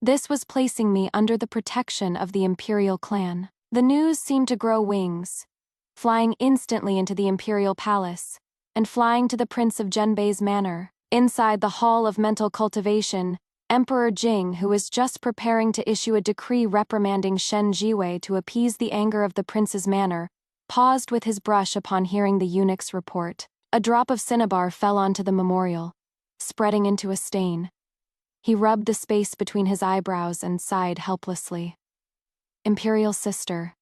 This was placing me under the protection of the imperial clan. The news seemed to grow wings, flying instantly into the imperial palace, and flying to the Prince of Zhenbei's manor. Inside the Hall of Mental Cultivation, Emperor Jing, who was just preparing to issue a decree reprimanding Shen Jiwei to appease the anger of the prince's manor, paused with his brush upon hearing the eunuch's report. A drop of cinnabar fell onto the memorial, spreading into a stain. He rubbed the space between his eyebrows and sighed helplessly. Imperial sister,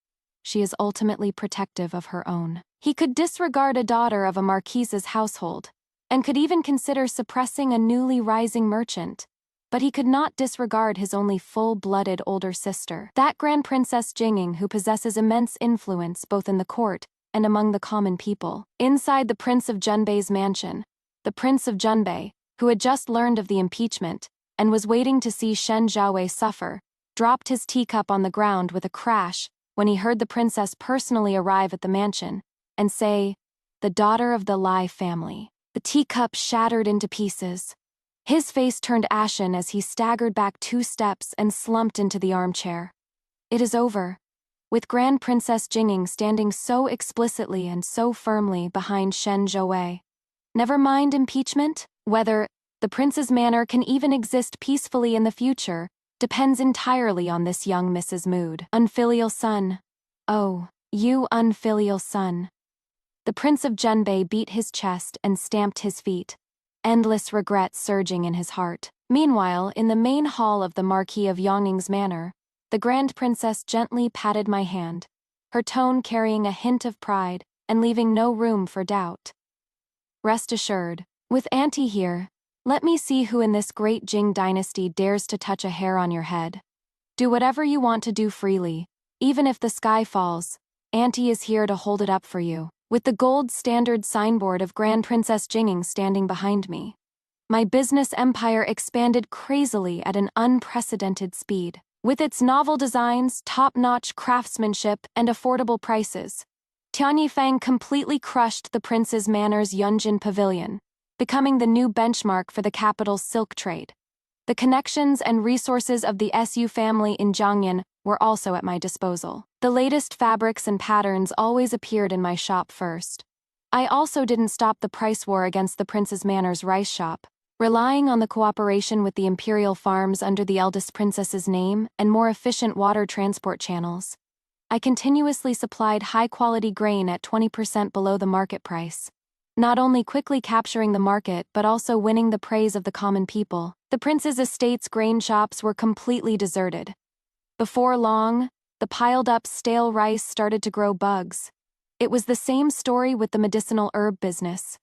she is ultimately protective of her own. He could disregard a daughter of a marquise's household, and could even consider suppressing a newly rising merchant, but he could not disregard his only full-blooded older sister, that Grand Princess Jinging, who possesses immense influence both in the court and among the common people. Inside the Prince of Zhenbei's mansion, the Prince of Zhenbei, who had just learned of the impeachment and was waiting to see Shen Jiawei suffer, dropped his teacup on the ground with a crash when he heard the princess personally arrive at the mansion and say, the daughter of the Lai family. The teacup shattered into pieces. His face turned ashen as he staggered back 2 steps and slumped into the armchair. It is over. With Grand Princess Jinging standing so explicitly and so firmly behind Shen Jiawei. Never mind impeachment, whether the prince's manor can even exist peacefully in the future depends entirely on this young Mrs. Mood. Unfilial son. Oh, you unfilial son. The Prince of Zhenbei beat his chest and stamped his feet, endless regret surging in his heart. Meanwhile, in the main hall of the Marquis of Yongning's manor, the Grand Princess gently patted my hand, her tone carrying a hint of pride and leaving no room for doubt. Rest assured, with Auntie here, let me see who in this great Jing dynasty dares to touch a hair on your head. Do whatever you want to do freely, even if the sky falls. Auntie is here to hold it up for you. With the gold standard signboard of Grand Princess Jinging standing behind me, my business empire expanded crazily at an unprecedented speed. With its novel designs, top-notch craftsmanship, and affordable prices, Tianyifang completely crushed the prince's manor's Yunjin Pavilion, becoming the new benchmark for the capital's silk trade. The connections and resources of the Su family in Jiangyan were also at my disposal. The latest fabrics and patterns always appeared in my shop first. I also didn't stop the price war against the prince's manor's rice shop, relying on the cooperation with the imperial farms under the eldest princess's name and more efficient water transport channels. I continuously supplied high-quality grain at 20% below the market price, not only quickly capturing the market but also winning the praise of the common people. The prince's estate's grain shops were completely deserted. Before long, the piled-up stale rice started to grow bugs. It was the same story with the medicinal herb business.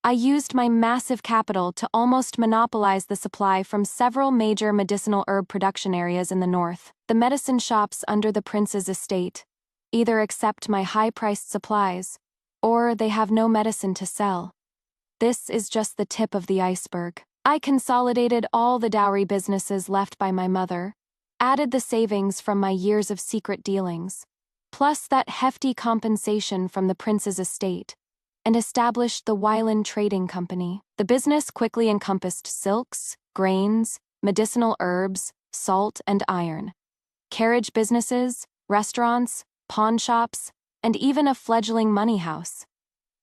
I used my massive capital to almost monopolize the supply from several major medicinal herb production areas in the north. The medicine shops under the prince's estate either accept my high-priced supplies, or they have no medicine to sell. This is just the tip of the iceberg. I consolidated all the dowry businesses left by my mother, added the savings from my years of secret dealings, plus that hefty compensation from the prince's estate, and established the Weiland Trading Company. The business quickly encompassed silks, grains, medicinal herbs, salt, and iron, carriage businesses, restaurants, pawn shops, and even a fledgling money house.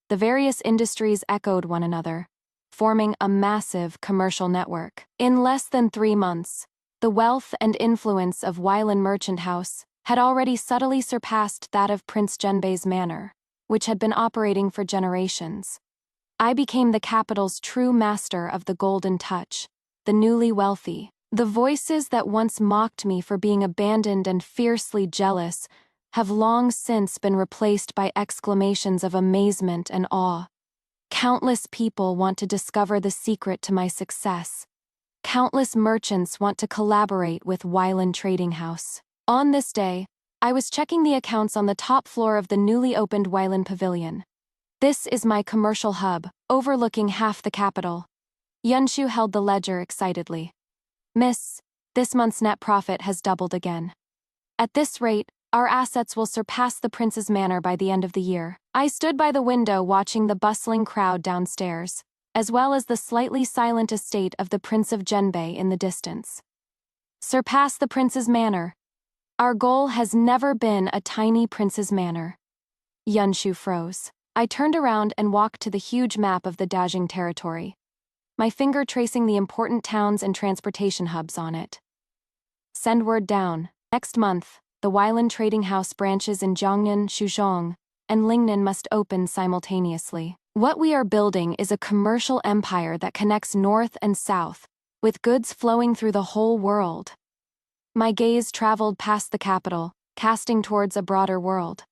The various industries echoed one another, forming a massive commercial network. In less than 3 months, the wealth and influence of Weiland Merchant House had already subtly surpassed that of Prince Genbei's manor, which had been operating for generations. I became the capital's true master of the golden touch, the newly wealthy. The voices that once mocked me for being abandoned and fiercely jealous have long since been replaced by exclamations of amazement and awe. Countless people want to discover the secret to my success. Countless merchants want to collaborate with Weiland Trading House. On this day, I was checking the accounts on the top floor of the newly opened Weiland Pavilion. This is my commercial hub, overlooking half the capital. Yunshu held the ledger excitedly. Miss, this month's net profit has doubled again. At this rate, our assets will surpass the prince's manor by the end of the year. I stood by the window watching the bustling crowd downstairs, as well as the slightly silent estate of the Prince of Genbei in the distance. Surpass the prince's manor. Our goal has never been a tiny prince's manor. Yunshu froze. I turned around and walked to the huge map of the Dajing territory, my finger tracing the important towns and transportation hubs on it. Send word down. Next month, the Weiland Trading House branches in Jiangnan, Shuzhong, and Lingnan must open simultaneously. What we are building is a commercial empire that connects north and south, with goods flowing through the whole world. My gaze traveled past the capital, casting towards a broader world.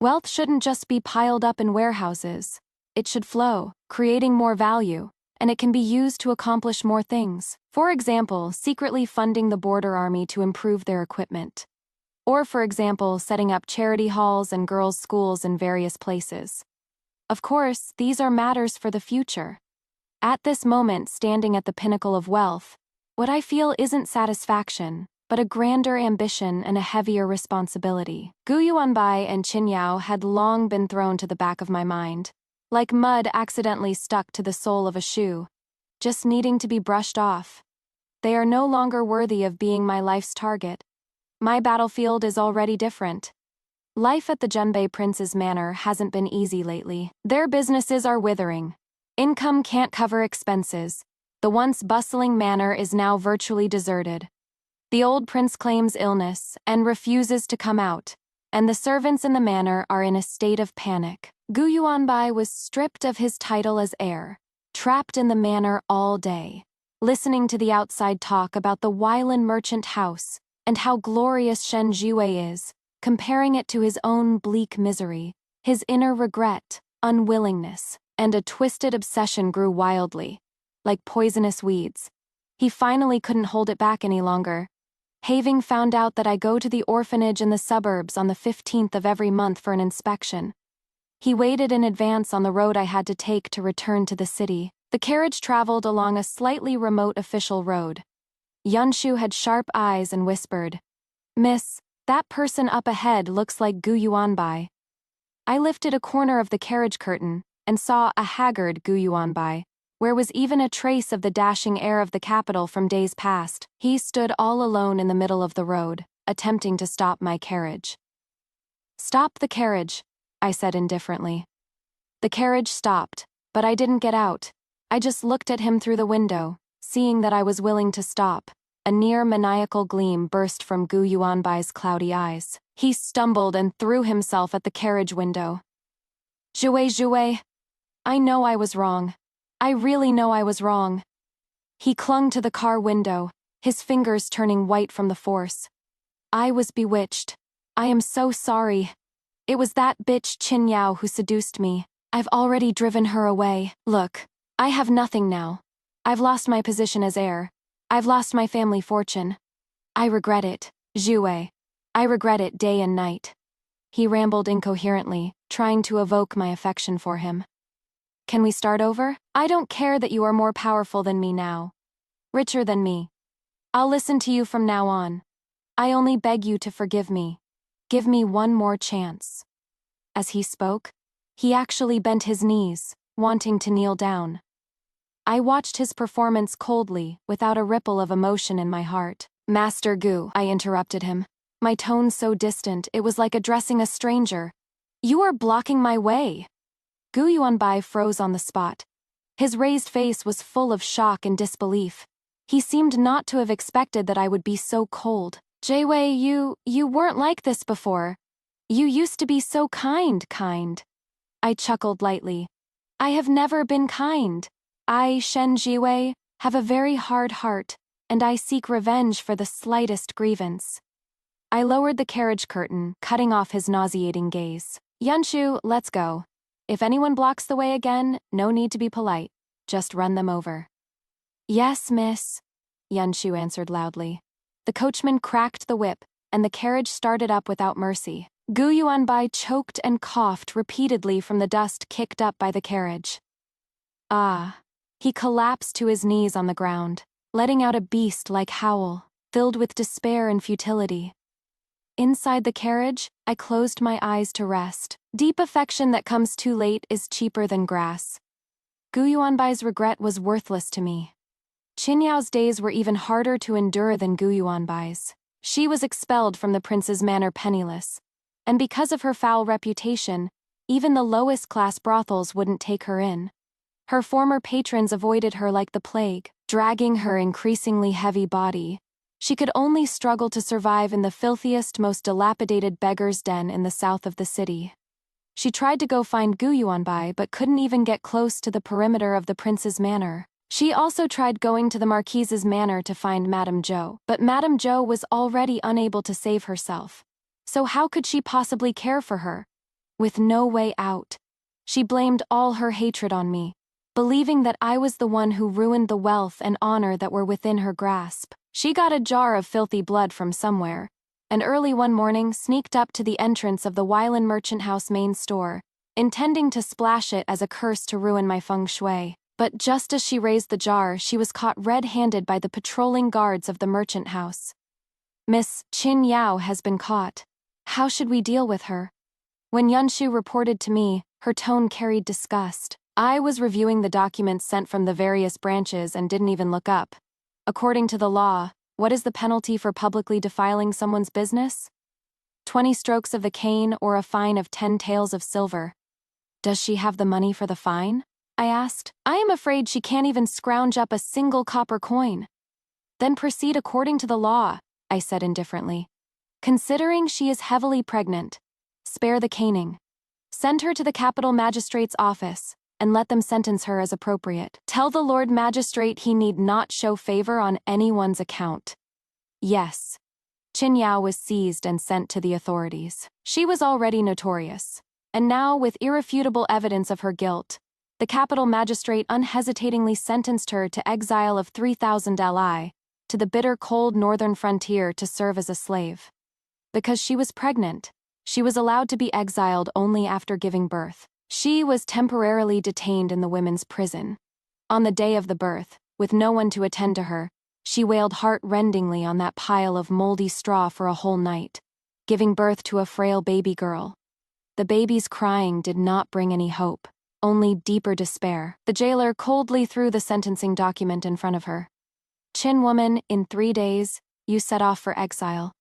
Wealth shouldn't just be piled up in warehouses. It should flow, creating more value, and it can be used to accomplish more things. For example, secretly funding the border army to improve their equipment. Or, for example, setting up charity halls and girls' schools in various places. Of course, these are matters for the future. At this moment, standing at the pinnacle of wealth, what I feel isn't satisfaction, but a grander ambition and a heavier responsibility. Gu Yuanbai and Qin Yao had long been thrown to the back of my mind, like mud accidentally stuck to the sole of a shoe, just needing to be brushed off. They are no longer worthy of being my life's target. My battlefield is already different. Life at the Genbei Prince's manor hasn't been easy lately. Their businesses are withering. Income can't cover expenses. The once bustling manor is now virtually deserted. The old prince claims illness and refuses to come out, and the servants in the manor are in a state of panic. Gu Yuanbai was stripped of his title as heir, trapped in the manor all day, listening to the outside talk about the Weiland Merchant House and how glorious Shen Jue is, comparing it to his own bleak misery. His inner regret, unwillingness, and a twisted obsession grew wildly, like poisonous weeds. He finally couldn't hold it back any longer. Having found out that I go to the orphanage in the suburbs on the 15th of every month for an inspection, he waited in advance on the road I had to take to return to the city. The carriage traveled along a slightly remote official road. Yunshu had sharp eyes and whispered, "Miss, that person up ahead looks like Gu Yuanbai." I lifted a corner of the carriage curtain and saw a haggard Gu Yuanbai, where was even a trace of the dashing air of the capital from days past. He stood all alone in the middle of the road, attempting to stop my carriage. "Stop the carriage," I said indifferently. The carriage stopped, but I didn't get out. I just looked at him through the window, seeing that I was willing to stop. A near maniacal gleam burst from Gu Yuanbai's cloudy eyes. He stumbled and threw himself at the carriage window. Jue, I know I was wrong. I really know I was wrong." He clung to the car window, his fingers turning white from the force. "I was bewitched. I am so sorry. It was that bitch Qin Yao who seduced me. I've already driven her away. Look, I have nothing now. I've lost my position as heir. I've lost my family fortune. I regret it, Zhuwei. I regret it day and night. He rambled incoherently, trying to evoke my affection for him. Can we start over? I don't care that you are more powerful than me now. Richer than me. I'll listen to you from now on. I only beg you to forgive me. Give me one more chance. As he spoke, he actually bent his knees, wanting to kneel down. I watched his performance coldly, without a ripple of emotion in my heart. Master Gu, I interrupted him. My tone so distant, it was like addressing a stranger. You are blocking my way. Gu Yuanbai froze on the spot. His raised face was full of shock and disbelief. He seemed not to have expected that I would be so cold. Jiwei, you weren't like this before. You used to be so kind. I chuckled lightly. I have never been kind. I, Shen Jiwei, have a very hard heart, and I seek revenge for the slightest grievance. I lowered the carriage curtain, cutting off his nauseating gaze. Yunshu, let's go. If anyone blocks the way again, no need to be polite. Just run them over. Yes, miss, Yunshu answered loudly. The coachman cracked the whip, and the carriage started up without mercy. Gu Yuanbai choked and coughed repeatedly from the dust kicked up by the carriage. Ah. He collapsed to his knees on the ground, letting out a beast-like howl, filled with despair and futility. Inside the carriage, I closed my eyes to rest. Deep affection that comes too late is cheaper than grass. Gu Yuanbai's regret was worthless to me. Qin Yao's days were even harder to endure than Gu Yuanbai's. She was expelled from the prince's manor penniless, and because of her foul reputation, even the lowest-class brothels wouldn't take her in. Her former patrons avoided her like the plague, dragging her increasingly heavy body. She could only struggle to survive in the filthiest, most dilapidated beggar's den in the south of the city. She tried to go find Gu Yuanbai but couldn't even get close to the perimeter of the prince's manor. She also tried going to the marquise's manor to find Madame Zhou, but Madame Zhou was already unable to save herself. So how could she possibly care for her? With no way out. She blamed all her hatred on me, believing that I was the one who ruined the wealth and honor that were within her grasp. She got a jar of filthy blood from somewhere, and early one morning sneaked up to the entrance of the Weilan Merchant House main store, intending to splash it as a curse to ruin my feng shui. But just as she raised the jar, she was caught red-handed by the patrolling guards of the merchant house. Miss Qin Yao has been caught. How should we deal with her? When Yunshu reported to me, her tone carried disgust. I was reviewing the documents sent from the various branches and didn't even look up. According to the law, what is the penalty for publicly defiling someone's business? 20 strokes of the cane or a fine of 10 taels of silver. Does she have the money for the fine? I asked. I am afraid she can't even scrounge up a single copper coin. Then proceed according to the law, I said indifferently. Considering she is heavily pregnant, spare the caning. Send her to the capital magistrate's office, and let them sentence her as appropriate. Tell the Lord Magistrate he need not show favor on anyone's account. Yes. Qin Yao was seized and sent to the authorities. She was already notorious, and now, with irrefutable evidence of her guilt, the capital magistrate unhesitatingly sentenced her to exile of 3,000 alai, to the bitter cold northern frontier to serve as a slave. Because she was pregnant, she was allowed to be exiled only after giving birth. She was temporarily detained in the women's prison. On the day of the birth, with no one to attend to her, she wailed heart-rendingly on that pile of moldy straw for a whole night, giving birth to a frail baby girl. The baby's crying did not bring any hope, only deeper despair. The jailer coldly threw the sentencing document in front of her. Qin woman, in 3 days, you set off for exile.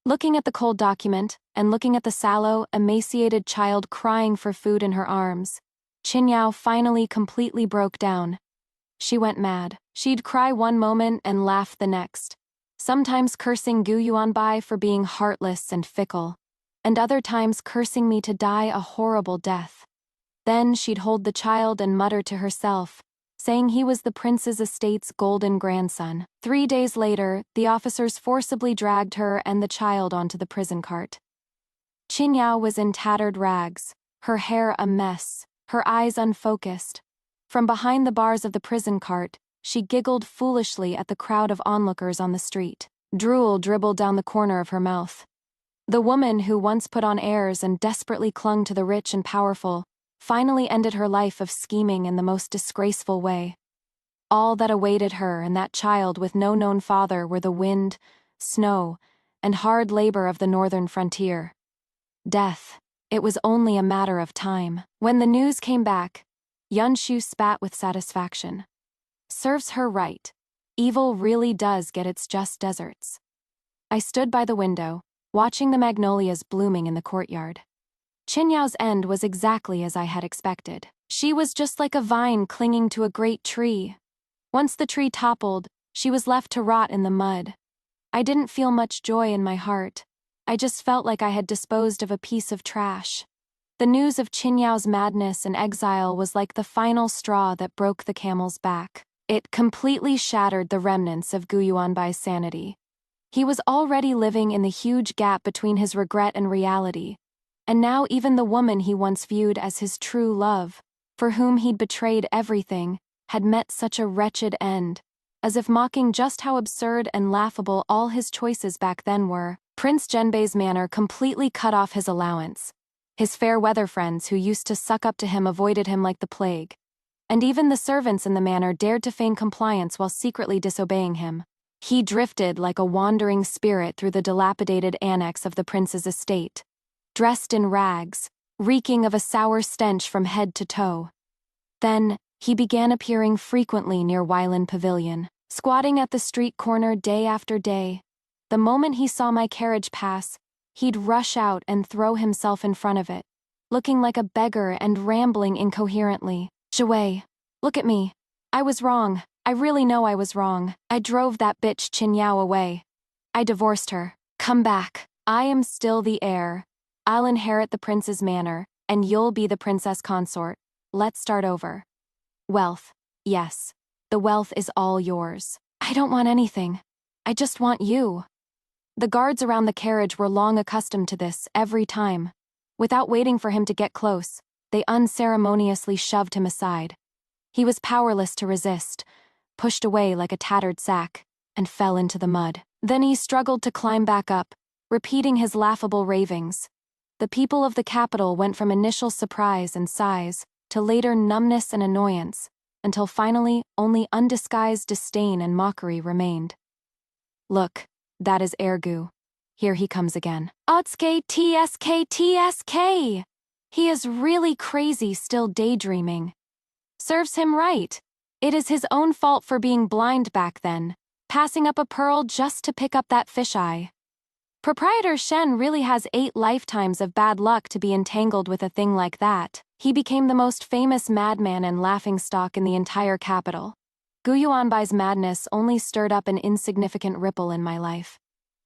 Looking at the cold document, and looking at the sallow, emaciated child crying for food in her arms, Qin Yao finally completely broke down. She went mad. She'd cry one moment and laugh the next, sometimes cursing Gu Yuanbai for being heartless and fickle, and other times cursing me to die a horrible death. Then she'd hold the child and mutter to herself, saying he was the prince's estate's golden grandson. 3 days later, the officers forcibly dragged her and the child onto the prison cart. Qin Yao was in tattered rags, her hair a mess, her eyes unfocused. From behind the bars of the prison cart, she giggled foolishly at the crowd of onlookers on the street. Drool dribbled down the corner of her mouth. The woman who once put on airs and desperately clung to the rich and powerful finally ended her life of scheming in the most disgraceful way. All that awaited her and that child with no known father were the wind, snow, and hard labor of the northern frontier. Death. It was only a matter of time. When the news came back, Yunshu spat with satisfaction. Serves her right. Evil really does get its just deserts. I stood by the window, watching the magnolias blooming in the courtyard. Qinyao's end was exactly as I had expected. She was just like a vine clinging to a great tree. Once the tree toppled, she was left to rot in the mud. I didn't feel much joy in my heart. I just felt like I had disposed of a piece of trash. The news of Qinyao's madness and exile was like the final straw that broke the camel's back. It completely shattered the remnants of Gu Yuanbai's sanity. He was already living in the huge gap between his regret and reality, and now even the woman he once viewed as his true love, for whom he'd betrayed everything, had met such a wretched end, as if mocking just how absurd and laughable all his choices back then were. Prince Zhenbei's manor completely cut off his allowance. His fair-weather friends who used to suck up to him avoided him like the plague. And even the servants in the manor dared to feign compliance while secretly disobeying him. He drifted like a wandering spirit through the dilapidated annex of the prince's estate, dressed in rags, reeking of a sour stench from head to toe. Then, he began appearing frequently near Weilan Pavilion, squatting at the street corner day after day. The moment he saw my carriage pass, he'd rush out and throw himself in front of it, looking like a beggar and rambling incoherently. "Zhiwei, look at me. I was wrong. I really know I was wrong. I drove that bitch Qinyao away. I divorced her. Come back. I am still the heir. I'll inherit the prince's manor, and you'll be the princess consort. Let's start over. Wealth. Yes. The wealth is all yours. I don't want anything. I just want you." The guards around the carriage were long accustomed to this every time. Without waiting for him to get close, they unceremoniously shoved him aside. He was powerless to resist, pushed away like a tattered sack, and fell into the mud. Then he struggled to climb back up, repeating his laughable ravings. The people of the capital went from initial surprise and sighs to later numbness and annoyance, until finally only undisguised disdain and mockery remained. "Look, that is Ergu. Here he comes again. Otske tsk tsk! He is really crazy still daydreaming. Serves him right. It is his own fault for being blind back then, passing up a pearl just to pick up that fisheye. Proprietor Shen really has 8 lifetimes of bad luck to be entangled with a thing like that." He became the most famous madman and laughingstock in the entire capital. Gu Yuanbai's madness only stirred up an insignificant ripple in my life.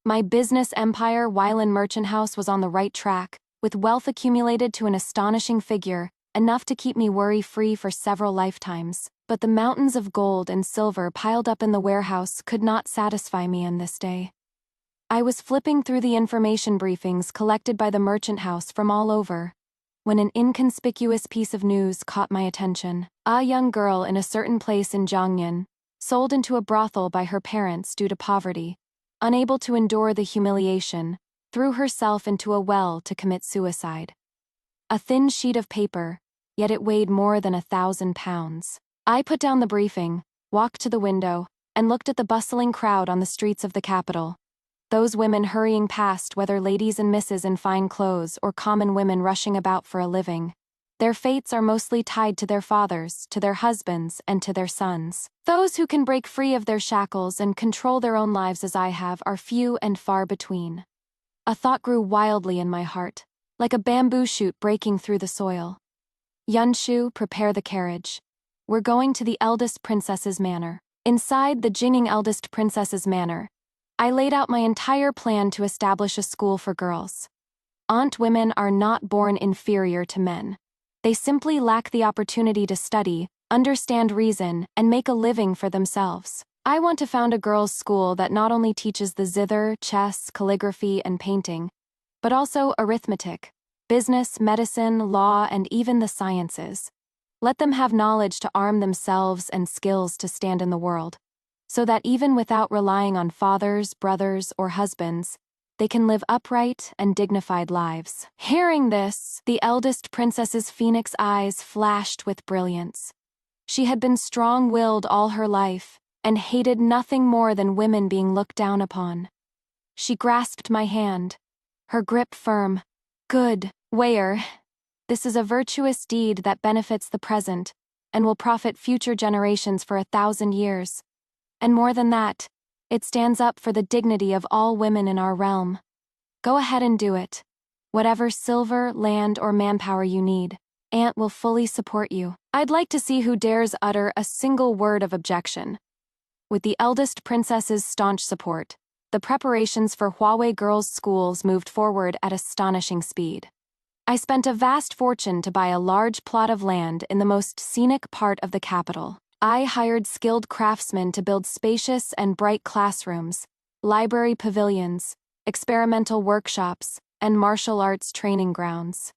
My business empire, Weilan Merchant House, was on the right track, with wealth accumulated to an astonishing figure, enough to keep me worry-free for several lifetimes. But the mountains of gold and silver piled up in the warehouse could not satisfy me on this day. I was flipping through the information briefings collected by the merchant house from all over, when an inconspicuous piece of news caught my attention. A young girl in a certain place in Jiangnan, sold into a brothel by her parents due to poverty, unable to endure the humiliation, threw herself into a well to commit suicide. A thin sheet of paper, yet it weighed more than 1,000 pounds. I put down the briefing, walked to the window, and looked at the bustling crowd on the streets of the capital. Those women hurrying past, whether ladies and misses in fine clothes or common women rushing about for a living. Their fates are mostly tied to their fathers, to their husbands, and to their sons. Those who can break free of their shackles and control their own lives as I have are few and far between. A thought grew wildly in my heart, like a bamboo shoot breaking through the soil. "Yunshu, prepare the carriage. We're going to the eldest princess's manor." Inside the Jingning eldest princess's manor, I laid out my entire plan to establish a school for girls. Aunt women are not born inferior to men. They simply lack the opportunity to study, understand reason, and make a living for themselves. I want to found a girls' school that not only teaches the zither, chess, calligraphy, and painting, but also arithmetic, business, medicine, law, and even the sciences. Let them have knowledge to arm themselves and skills to stand in the world, so that even without relying on fathers, brothers, or husbands, they can live upright and dignified lives. Hearing this, the eldest princess's phoenix eyes flashed with brilliance. She had been strong-willed all her life, and hated nothing more than women being looked down upon. She grasped my hand, her grip firm. "Good, Weir. This is a virtuous deed that benefits the present, and will profit future generations for 1,000 years. And more than that, it stands up for the dignity of all women in our realm. Go ahead and do it. Whatever silver, land, or manpower you need, Aunt will fully support you." I'd like to see who dares utter a single word of objection. With the eldest princess's staunch support, the preparations for Huawei girls' schools moved forward at astonishing speed. I spent a vast fortune to buy a large plot of land in the most scenic part of the capital. I hired skilled craftsmen to build spacious and bright classrooms, library pavilions, experimental workshops, and martial arts training grounds.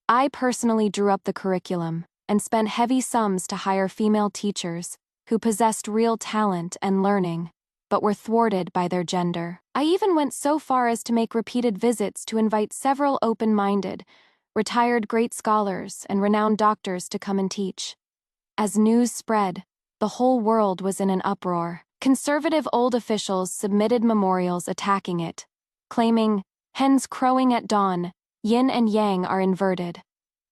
I personally drew up the curriculum and spent heavy sums to hire female teachers who possessed real talent and learning, but were thwarted by their gender. I even went so far as to make repeated visits to invite several open-minded, retired great scholars and renowned doctors to come and teach. As news spread, the whole world was in an uproar. Conservative old officials submitted memorials attacking it, claiming, "Hens crowing at dawn, yin and yang are inverted.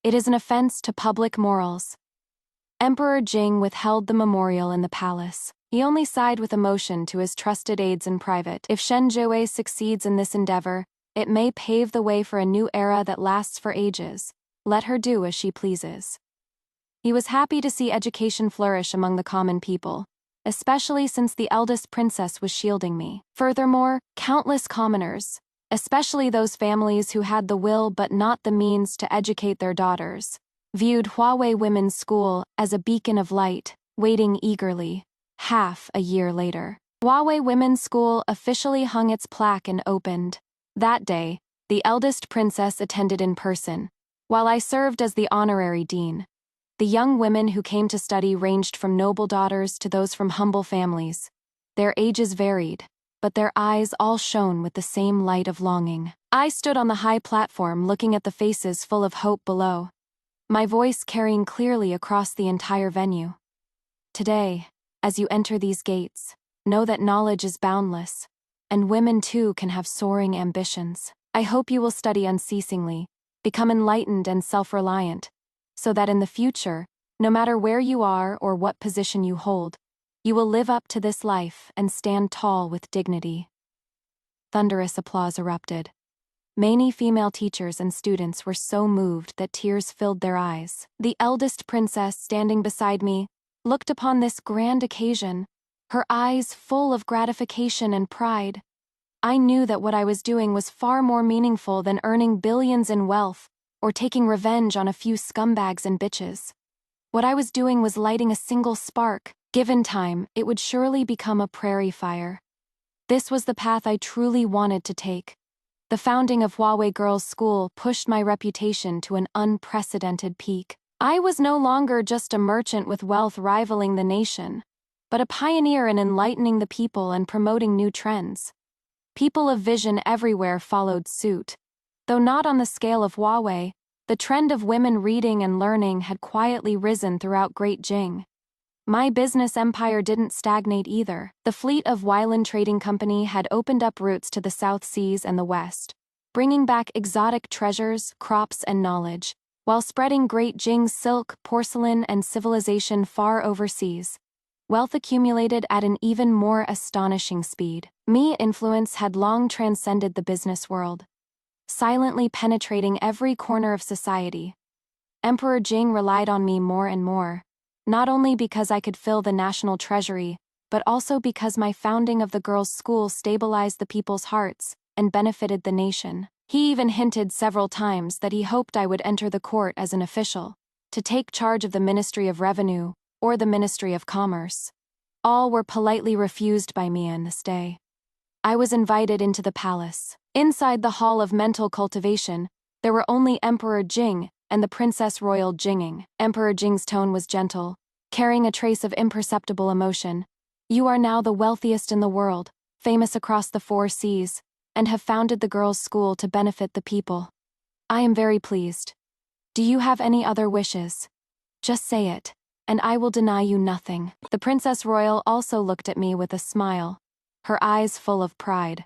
It is an offense to public morals." Emperor Jing withheld the memorial in the palace. He only sighed with emotion to his trusted aides in private. If Shen Zhiwei succeeds in this endeavor, it may pave the way for a new era that lasts for ages. Let her do as she pleases. He was happy to see education flourish among the common people, especially since the eldest princess was shielding me. Furthermore, countless commoners, especially those families who had the will but not the means to educate their daughters, viewed Huawei Women's School as a beacon of light, waiting eagerly. Half a year later, Huawei Women's School officially hung its plaque and opened. That day, the eldest princess attended in person, while I served as the honorary dean. The young women who came to study ranged from noble daughters to those from humble families. Their ages varied, but their eyes all shone with the same light of longing. I stood on the high platform looking at the faces full of hope below, my voice carrying clearly across the entire venue. Today, as you enter these gates, know that knowledge is boundless, and women too can have soaring ambitions. I hope you will study unceasingly, become enlightened and self-reliant, so that in the future, no matter where you are or what position you hold, you will live up to this life and stand tall with dignity. Thunderous applause erupted. Many female teachers and students were so moved that tears filled their eyes. The eldest princess, standing beside me, looked upon this grand occasion, her eyes full of gratification and pride. I knew that what I was doing was far more meaningful than earning billions in wealth or taking revenge on a few scumbags and bitches. What I was doing was lighting a single spark. Given time, it would surely become a prairie fire. This was the path I truly wanted to take. The founding of Huawei Girls' School pushed my reputation to an unprecedented peak. I was no longer just a merchant with wealth rivaling the nation, but a pioneer in enlightening the people and promoting new trends. People of vision everywhere followed suit. Though not on the scale of Huawei, the trend of women reading and learning had quietly risen throughout Great Jing. My business empire didn't stagnate either. The fleet of Weiland Trading Company had opened up routes to the South Seas and the West, bringing back exotic treasures, crops, and knowledge, while spreading Great Jing's silk, porcelain, and civilization far overseas. Wealth accumulated at an even more astonishing speed. Me influence had long transcended the business world, silently penetrating every corner of society. Emperor Jing relied on me more and more, not only because I could fill the national treasury, but also because my founding of the girls' school stabilized the people's hearts and benefited the nation. He even hinted several times that he hoped I would enter the court as an official, to take charge of the Ministry of Revenue or the Ministry of Commerce. All were politely refused by me on this day. I was invited into the palace. Inside the Hall of Mental Cultivation, there were only Emperor Jing and the Princess Royal Jinging. Emperor Jing's tone was gentle, carrying a trace of imperceptible emotion. You are now the wealthiest in the world, famous across the 4 seas, and have founded the girls' school to benefit the people. I am very pleased. Do you have any other wishes? Just say it, and I will deny you nothing. The Princess Royal also looked at me with a smile, her eyes full of pride.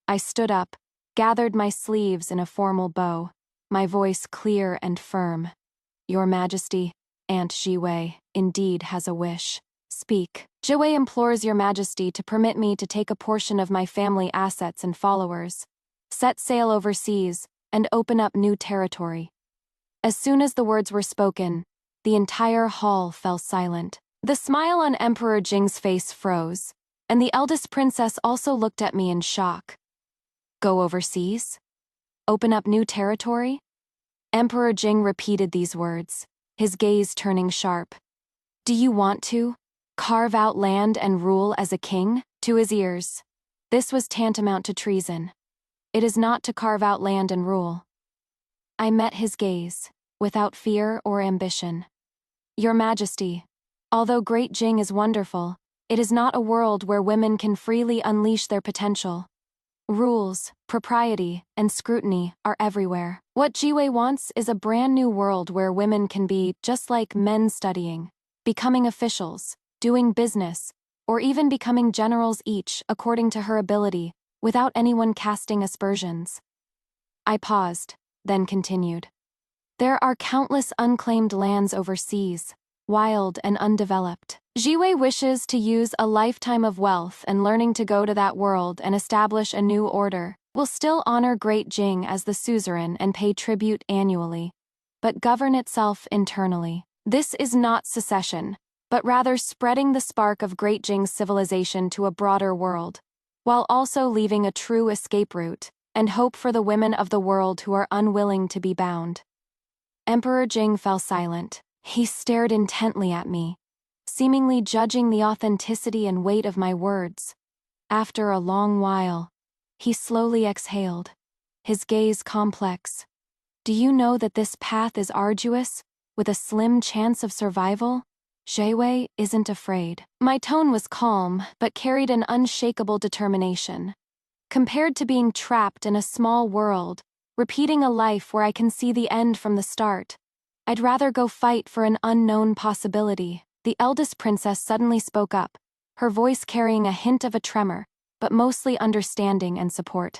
I stood up, gathered my sleeves in a formal bow, my voice clear and firm. Your Majesty, Aunt Jiwei, indeed has a wish. Speak. Jiwei implores your Majesty to permit me to take a portion of my family assets and followers, set sail overseas, and open up new territory. As soon as the words were spoken, the entire hall fell silent. The smile on Emperor Jing's face froze, and the eldest princess also looked at me in shock. Go overseas? Open up new territory? Emperor Jing repeated these words, his gaze turning sharp. Do you want to carve out land and rule as a king? To his ears, this was tantamount to treason. It is not to carve out land and rule. I met his gaze, without fear or ambition. Your Majesty, although Great Jing is wonderful, it is not a world where women can freely unleash their potential. Rules, propriety, and scrutiny are everywhere. What Jiwei wants is a brand new world where women can be just like men studying, becoming officials, doing business, or even becoming generals each according to her ability, without anyone casting aspersions. I paused, then continued. There are countless unclaimed lands overseas, wild and undeveloped. Jiwei wishes to use a lifetime of wealth and learning to go to that world and establish a new order. Will still honor Great Jing as the suzerain and pay tribute annually, but govern itself internally. This is not secession, but rather spreading the spark of Great Jing's civilization to a broader world, while also leaving a true escape route and hope for the women of the world who are unwilling to be bound. Emperor Jing fell silent. He stared intently at me, seemingly judging the authenticity and weight of my words. After a long while, he slowly exhaled, his gaze complex. Do you know that this path is arduous, with a slim chance of survival? Jiwei isn't afraid. My tone was calm, but carried an unshakable determination. Compared to being trapped in a small world, repeating a life where I can see the end from the start, I'd rather go fight for an unknown possibility. The eldest princess suddenly spoke up, her voice carrying a hint of a tremor, but mostly understanding and support.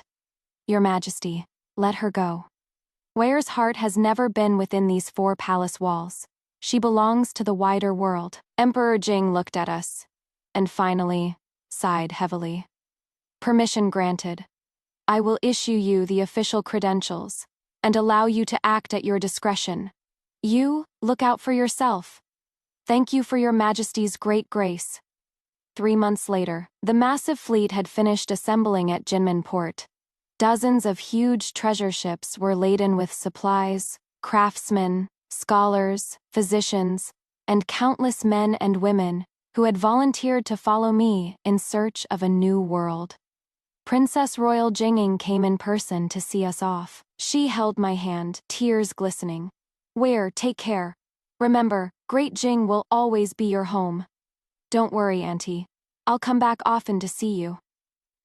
Your Majesty, let her go. Wei's heart has never been within these 4 palace walls. She belongs to the wider world. Emperor Jing looked at us, and finally, sighed heavily. Permission granted. I will issue you the official credentials, and allow you to act at your discretion. You, look out for yourself. Thank you for your Majesty's great grace. 3 months later, the massive fleet had finished assembling at Jinmen Port. Dozens of huge treasure ships were laden with supplies, craftsmen, scholars, physicians, and countless men and women who had volunteered to follow me in search of a new world. Princess Royal Jinging came in person to see us off. She held my hand, tears glistening. Wei, take care. Remember, Great Jing will always be your home. Don't worry, Auntie. I'll come back often to see you.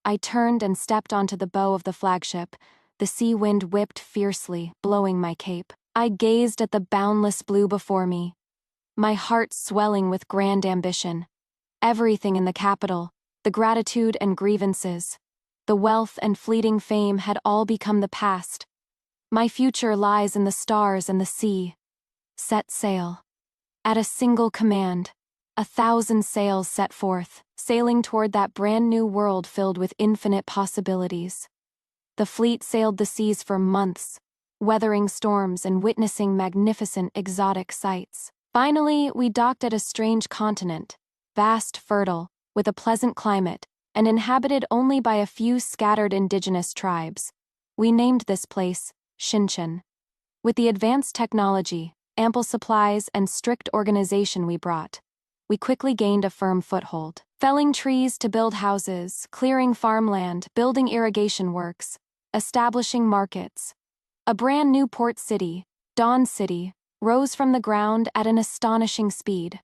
I turned and stepped onto the bow of the flagship. The sea wind whipped fiercely, blowing my cape. I gazed at the boundless blue before me, my heart swelling with grand ambition. Everything in the capital, the gratitude and grievances, the wealth and fleeting fame had all become the past. My future lies in the stars and the sea. Set sail. At a single command, 1,000 sails set forth, sailing toward that brand new world filled with infinite possibilities. The fleet sailed the seas for months, weathering storms and witnessing magnificent exotic sights. Finally, we docked at a strange continent, vast, fertile, with a pleasant climate, and inhabited only by a few scattered indigenous tribes. We named this place Xinchen. With the advanced technology, ample supplies, and strict organization we brought, we quickly gained a firm foothold. Felling trees to build houses, clearing farmland, building irrigation works, establishing markets. A brand new port city, Dawn City, rose from the ground at an astonishing speed.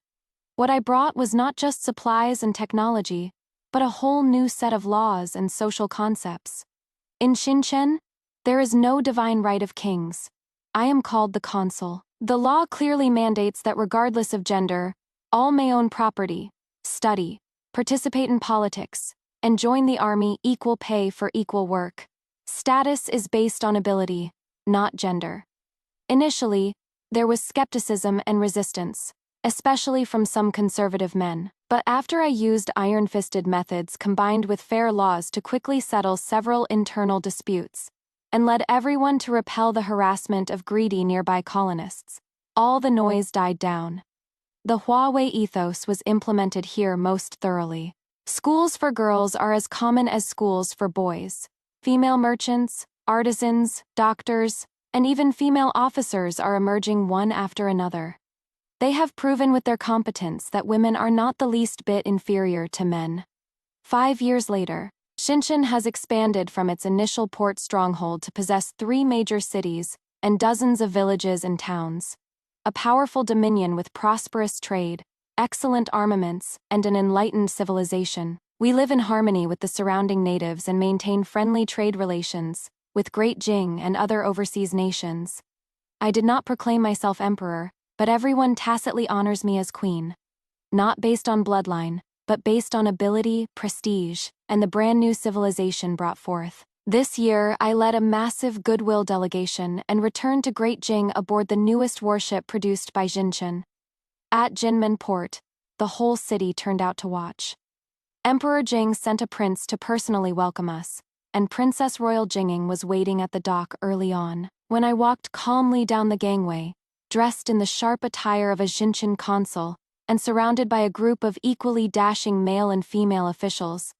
What I brought was not just supplies and technology, but a whole new set of laws and social concepts. In Xinchen, there is no divine right of kings. I am called the consul. The law clearly mandates that regardless of gender, all may own property, study, participate in politics, and join the army. Equal pay for equal work. Status is based on ability, not gender. Initially, there was skepticism and resistance, especially from some conservative men. But after I used iron-fisted methods combined with fair laws to quickly settle several internal disputes, and led everyone to repel the harassment of greedy nearby colonists, all the noise died down. The Huawei ethos was implemented here most thoroughly. Schools for girls are as common as schools for boys. Female merchants, artisans, doctors, and even female officers are emerging one after another. They have proven with their competence that women are not the least bit inferior to men. 5 years later, Xinchen has expanded from its initial port stronghold to possess 3 major cities and dozens of villages and towns. A powerful dominion with prosperous trade, excellent armaments, and an enlightened civilization. We live in harmony with the surrounding natives and maintain friendly trade relations with Great Jing and other overseas nations. I did not proclaim myself emperor, but everyone tacitly honors me as queen. Not based on bloodline, but based on ability, prestige, and the brand new civilization brought forth. This year, I led a massive goodwill delegation and returned to Great Jing aboard the newest warship produced by Xinchen. At Jinmen Port, the whole city turned out to watch. Emperor Jing sent a prince to personally welcome us, and Princess Royal Jinging was waiting at the dock early on. When I walked calmly down the gangway, dressed in the sharp attire of a Xinchen consul, and surrounded by a group of equally dashing male and female officials,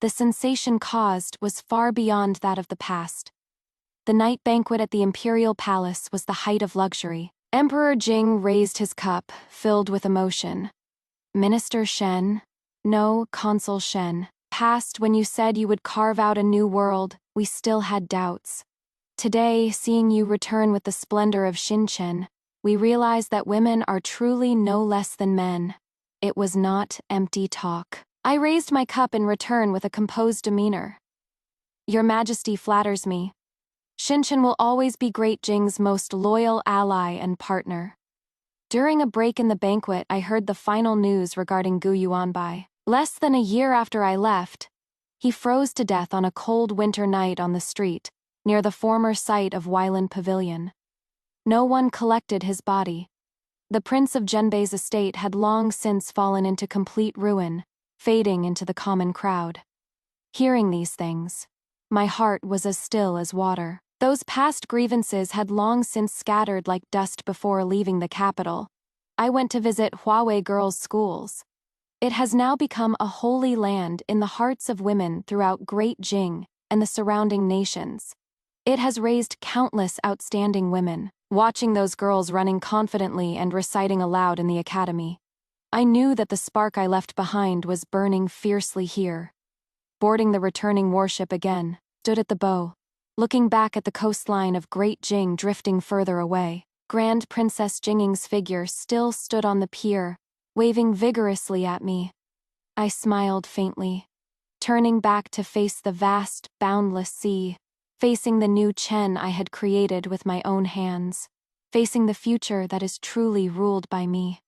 the sensation caused was far beyond that of the past. The night banquet at the Imperial Palace was the height of luxury. Emperor Jing raised his cup, filled with emotion. Minister Shen? No, Consul Shen. Past when you said you would carve out a new world, we still had doubts. Today, seeing you return with the splendor of Xinchen, we realize that women are truly no less than men. It was not empty talk. I raised my cup in return with a composed demeanor. Your Majesty flatters me. Xinchen will always be Great Jing's most loyal ally and partner. During a break in the banquet, I heard the final news regarding Gu Yuanbai. Less than a year after I left, he froze to death on a cold winter night on the street, near the former site of Weiland Pavilion. No one collected his body. The Prince of Zhenbei's estate had long since fallen into complete ruin, fading into the common crowd. Hearing these things, my heart was as still as water. Those past grievances had long since scattered like dust before leaving the capital. I went to visit Huawei girls' schools. It has now become a holy land in the hearts of women throughout Great Jing and the surrounding nations. It has raised countless outstanding women. Watching those girls running confidently and reciting aloud in the academy, I knew that the spark I left behind was burning fiercely here. Boarding the returning warship again, stood at the bow, looking back at the coastline of Great Jing drifting further away. Grand Princess Jinging's figure still stood on the pier, waving vigorously at me. I smiled faintly, turning back to face the vast, boundless sea, facing the new Chen I had created with my own hands, facing the future that is truly ruled by me.